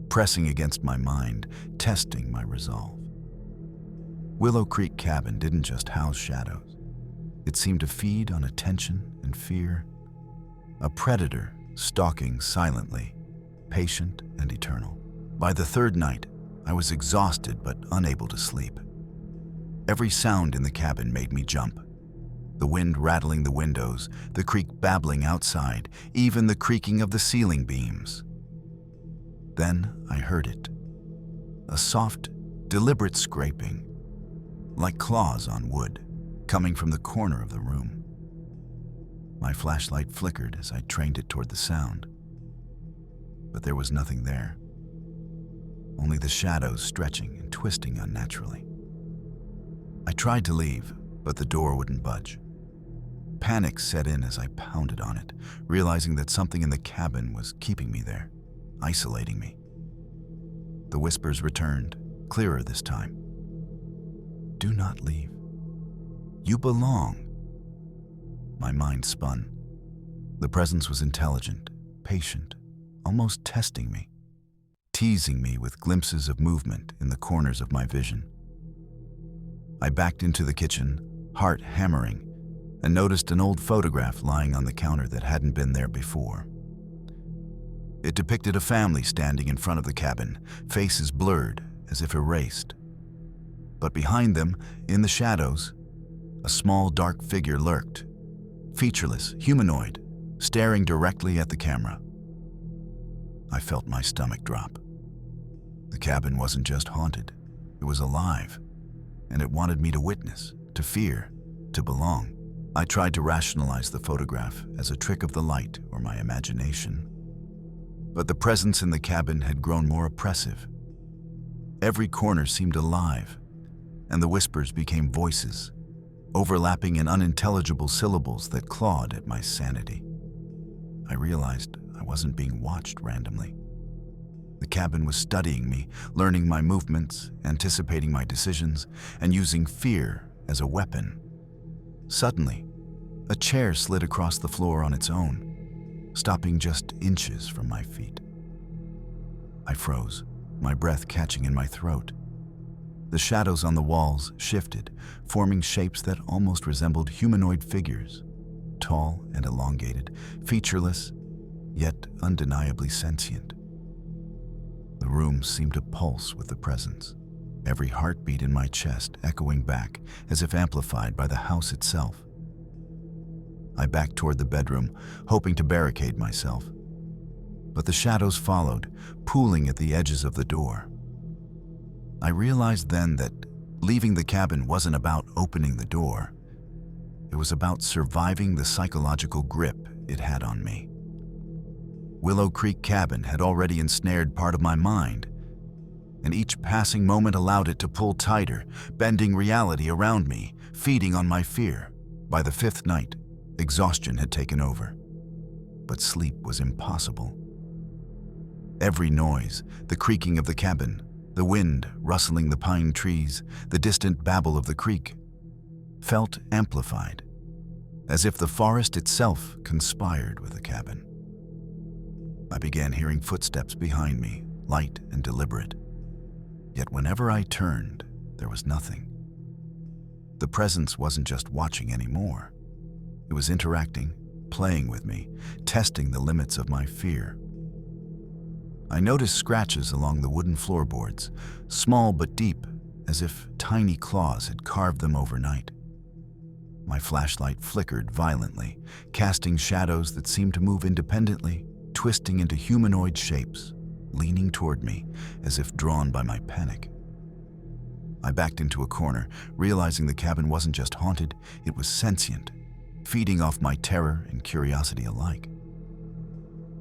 S1: pressing against my mind, testing my resolve. Willow Creek Cabin didn't just house shadows. It seemed to feed on attention and fear, a predator stalking silently, patient and eternal. By the third night, I was exhausted but unable to sleep. Every sound in the cabin made me jump. The wind rattling the windows, the creek babbling outside, even the creaking of the ceiling beams. Then I heard it. A soft, deliberate scraping, like claws on wood, coming from the corner of the room. My flashlight flickered as I trained it toward the sound. But there was nothing there. Only the shadows stretching and twisting unnaturally. I tried to leave, but the door wouldn't budge. Panic set in as I pounded on it, realizing that something in the cabin was keeping me there, isolating me. The whispers returned, clearer this time. Do not leave. You belong. My mind spun. The presence was intelligent, patient, almost testing me, teasing me with glimpses of movement in the corners of my vision. I backed into the kitchen, heart hammering, and noticed an old photograph lying on the counter that hadn't been there before. It depicted a family standing in front of the cabin, faces blurred, as if erased. But behind them, in the shadows, a small dark figure lurked, featureless, humanoid, staring directly at the camera. I felt my stomach drop. The cabin wasn't just haunted, it was alive, and it wanted me to witness, to fear, to belong. I tried to rationalize the photograph as a trick of the light or my imagination. But the presence in the cabin had grown more oppressive. Every corner seemed alive, and the whispers became voices, overlapping in unintelligible syllables that clawed at my sanity. I realized I wasn't being watched randomly. The cabin was studying me, learning my movements, anticipating my decisions, and using fear as a weapon. Suddenly, a chair slid across the floor on its own, stopping just inches from my feet. I froze, my breath catching in my throat. The shadows on the walls shifted, forming shapes that almost resembled humanoid figures, tall and elongated, featureless, yet undeniably sentient. The room seemed to pulse with the presence, every heartbeat in my chest echoing back as if amplified by the house itself. I backed toward the bedroom, hoping to barricade myself. But the shadows followed, pooling at the edges of the door. I realized then that leaving the cabin wasn't about opening the door. It was about surviving the psychological grip it had on me. Willow Creek Cabin had already ensnared part of my mind, and each passing moment allowed it to pull tighter, bending reality around me, feeding on my fear. By the fifth night, exhaustion had taken over, but sleep was impossible. Every noise, the creaking of the cabin, the wind rustling the pine trees, the distant babble of the creek, felt amplified, as if the forest itself conspired with the cabin. I began hearing footsteps behind me, light and deliberate. Yet whenever I turned, there was nothing. The presence wasn't just watching anymore. It was interacting, playing with me, testing the limits of my fear. I noticed scratches along the wooden floorboards, small but deep, as if tiny claws had carved them overnight. My flashlight flickered violently, casting shadows that seemed to move independently, twisting into humanoid shapes, leaning toward me as if drawn by my panic. I backed into a corner, realizing the cabin wasn't just haunted, it was sentient, feeding off my terror and curiosity alike.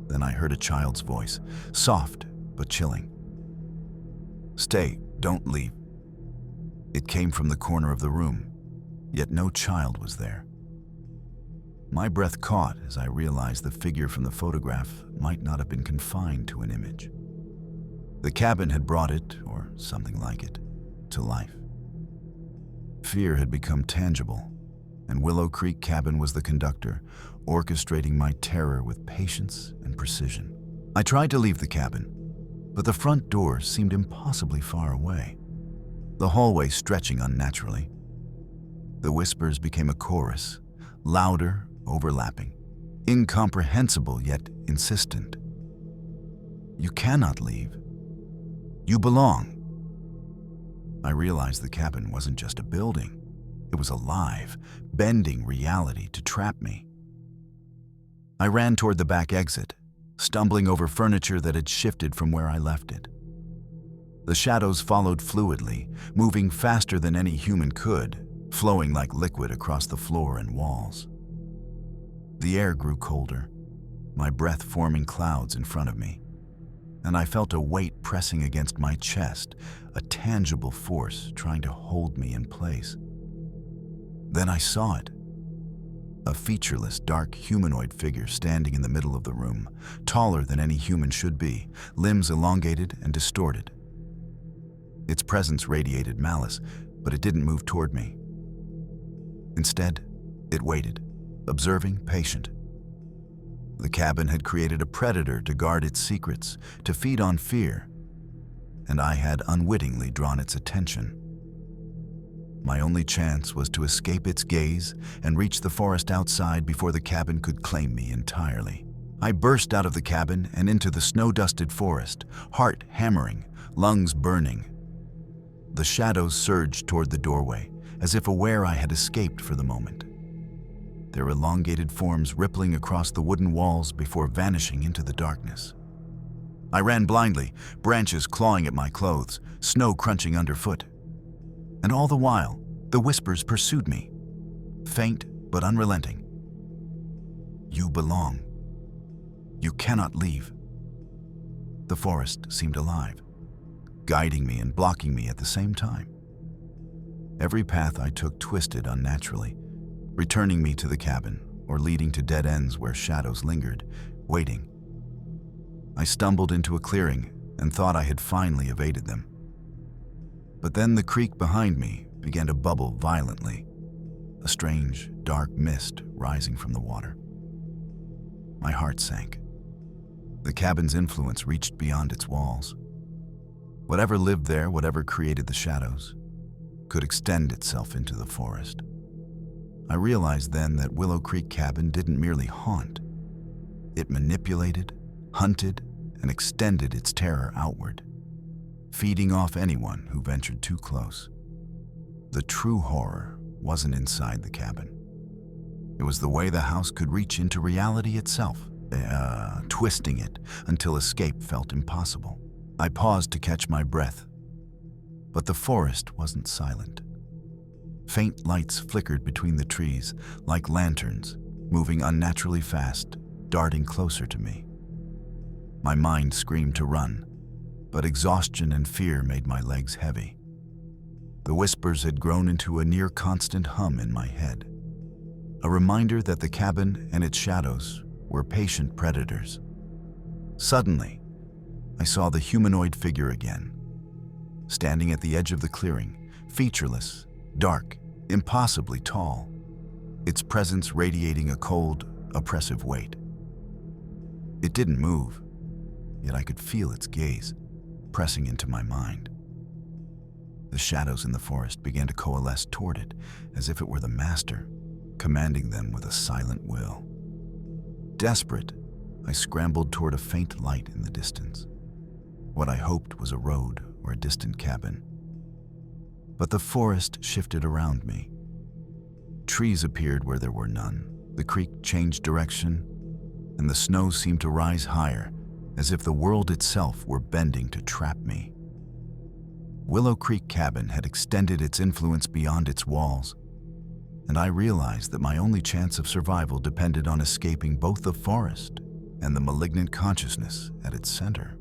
S1: Then I heard a child's voice, soft but chilling. "Stay, don't leave." It came from the corner of the room, yet no child was there. My breath caught as I realized the figure from the photograph might not have been confined to an image. The cabin had brought it, or something like it, to life. Fear had become tangible, and Willow Creek Cabin was the conductor, orchestrating my terror with patience and precision. I tried to leave the cabin, but the front door seemed impossibly far away, the hallway stretching unnaturally. The whispers became a chorus, louder, overlapping, incomprehensible yet insistent. You cannot leave. You belong. I realized the cabin wasn't just a building. It was alive, bending reality to trap me. I ran toward the back exit, stumbling over furniture that had shifted from where I left it. The shadows followed fluidly, moving faster than any human could, flowing like liquid across the floor and walls. The air grew colder, my breath forming clouds in front of me, and I felt a weight pressing against my chest, a tangible force trying to hold me in place. Then I saw it. A featureless, dark humanoid figure standing in the middle of the room, taller than any human should be, limbs elongated and distorted. Its presence radiated malice, but it didn't move toward me. Instead, it waited, observing, patient. The cabin had created a predator to guard its secrets, to feed on fear, and I had unwittingly drawn its attention. My only chance was to escape its gaze and reach the forest outside before the cabin could claim me entirely. I burst out of the cabin and into the snow-dusted forest, heart hammering, lungs burning. The shadows surged toward the doorway, as if aware I had escaped for the moment, their elongated forms rippling across the wooden walls before vanishing into the darkness. I ran blindly, branches clawing at my clothes, snow crunching underfoot. And all the while, the whispers pursued me, faint but unrelenting. You belong. You cannot leave. The forest seemed alive, guiding me and blocking me at the same time. Every path I took twisted unnaturally, returning me to the cabin or leading to dead ends where shadows lingered, waiting. I stumbled into a clearing and thought I had finally evaded them. But then the creek behind me began to bubble violently, a strange, dark mist rising from the water. My heart sank. The cabin's influence reached beyond its walls. Whatever lived there, whatever created the shadows, could extend itself into the forest. I realized then that Willow Creek Cabin didn't merely haunt. It manipulated, hunted, and extended its terror outward, feeding off anyone who ventured too close. The true horror wasn't inside the cabin. It was the way the house could reach into reality itself, twisting it until escape felt impossible. I paused to catch my breath, but the forest wasn't silent. Faint lights flickered between the trees, like lanterns, moving unnaturally fast, darting closer to me. My mind screamed to run, but exhaustion and fear made my legs heavy. The whispers had grown into a near-constant hum in my head, a reminder that the cabin and its shadows were patient predators. Suddenly, I saw the humanoid figure again, standing at the edge of the clearing, featureless, dark, impossibly tall, its presence radiating a cold, oppressive weight. It didn't move, yet I could feel its gaze, pressing into my mind. The shadows in the forest began to coalesce toward it, as if it were the master, commanding them with a silent will. Desperate, I scrambled toward a faint light in the distance, what I hoped was a road or a distant cabin. But the forest shifted around me. Trees appeared where there were none, the creek changed direction, and the snow seemed to rise higher, as if the world itself were bending to trap me. Willow Creek Cabin had extended its influence beyond its walls, and I realized that my only chance of survival depended on escaping both the forest and the malignant consciousness at its center.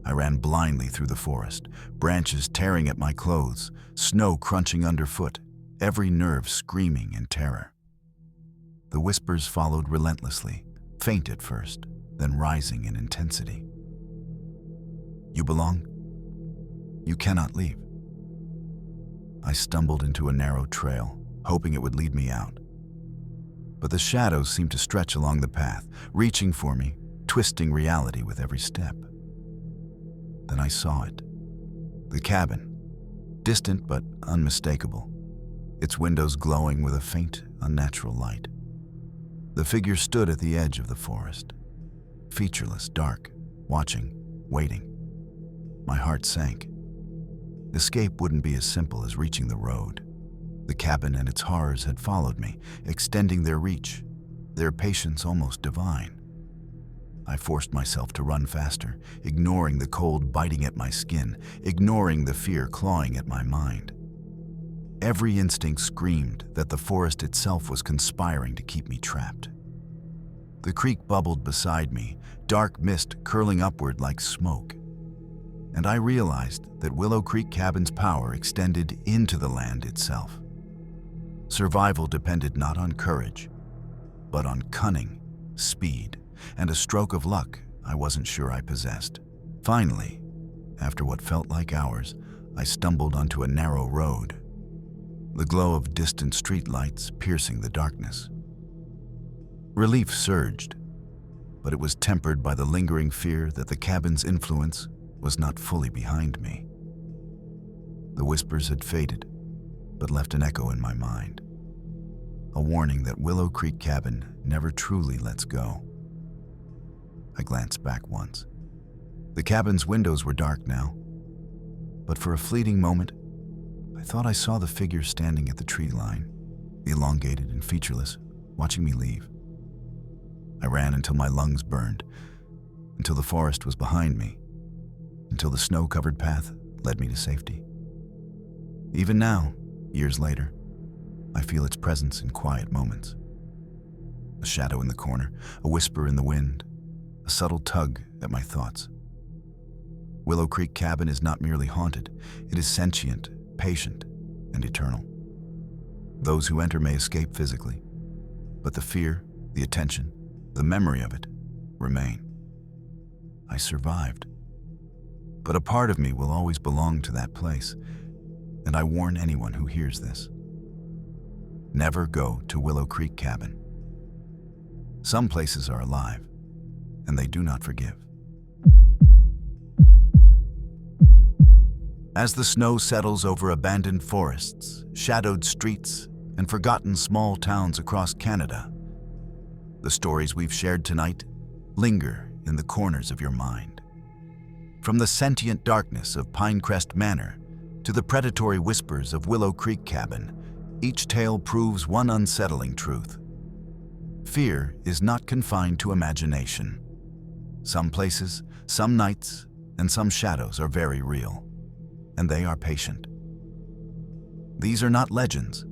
S1: I ran blindly through the forest, branches tearing at my clothes, snow crunching underfoot, every nerve screaming in terror. The whispers followed relentlessly, faint at first, then rising in intensity. You belong. You cannot leave. I stumbled into a narrow trail, hoping it would lead me out. But the shadows seemed to stretch along the path, reaching for me, twisting reality with every step. Then I saw it. The cabin, distant but unmistakable, its windows glowing with a faint, unnatural light. The figure stood at the edge of the forest, featureless, dark, watching, waiting. My heart sank. Escape wouldn't be as simple as reaching the road. The cabin and its horrors had followed me, extending their reach, their patience almost divine. I forced myself to run faster, ignoring the cold biting at my skin, ignoring the fear clawing at my mind. Every instinct screamed that the forest itself was conspiring to keep me trapped. The creek bubbled beside me, dark mist curling upward like smoke. And I realized that Willow Creek Cabin's power extended into the land itself. Survival depended not on courage, but on cunning, speed, and a stroke of luck I wasn't sure I possessed. Finally, after what felt like hours, I stumbled onto a narrow road, the glow of distant streetlights piercing the darkness. Relief surged, but it was tempered by the lingering fear that the cabin's influence was not fully behind me. The whispers had faded, but left an echo in my mind, a warning that Willow Creek Cabin never truly lets go. I glanced back once. The cabin's windows were dark now, but for a fleeting moment, I thought I saw the figure standing at the tree line, elongated and featureless, watching me leave. I ran until my lungs burned, until the forest was behind me, until the snow-covered path led me to safety. Even now, years later, I feel its presence in quiet moments. A shadow in the corner, a whisper in the wind, a subtle tug at my thoughts. Willow Creek Cabin is not merely haunted, it is sentient, patient, and eternal. Those who enter may escape physically, but the fear, the attention, the memory of it remain. I survived, but a part of me will always belong to that place, and I warn anyone who hears this. Never go to Willow Creek Cabin. Some places are alive, and they do not forgive. As the snow settles over abandoned forests, shadowed streets, and forgotten small towns across Canada, the stories we've shared tonight linger in the corners of your mind. From the sentient darkness of Pinerest Manor to the predatory whispers of Willow Creek Cabin, each tale proves one unsettling truth. Fear is not confined to imagination. Some places, some nights, and some shadows are very real, and they are patient. These are not legends,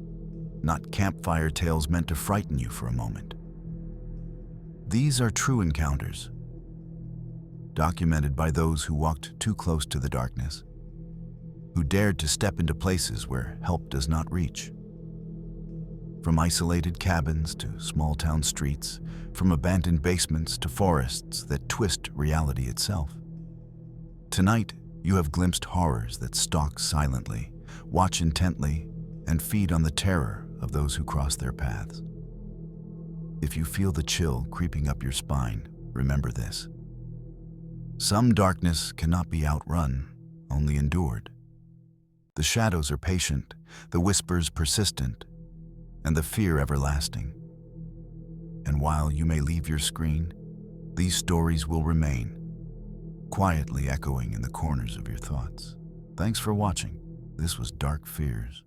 S1: not campfire tales meant to frighten you for a moment. These are true encounters, documented by those who walked too close to the darkness, who dared to step into places where help does not reach. From isolated cabins to small-town streets, from abandoned basements to forests that twist reality itself. Tonight, you have glimpsed horrors that stalk silently, watch intently, and feed on the terror of those who cross their paths. If you feel the chill creeping up your spine, remember this. Some darkness cannot be outrun, only endured. The shadows are patient, the whispers persistent, and the fear everlasting. And while you may leave your screen, these stories will remain, quietly echoing in the corners of your thoughts. Thanks for watching. This was Dark Fears.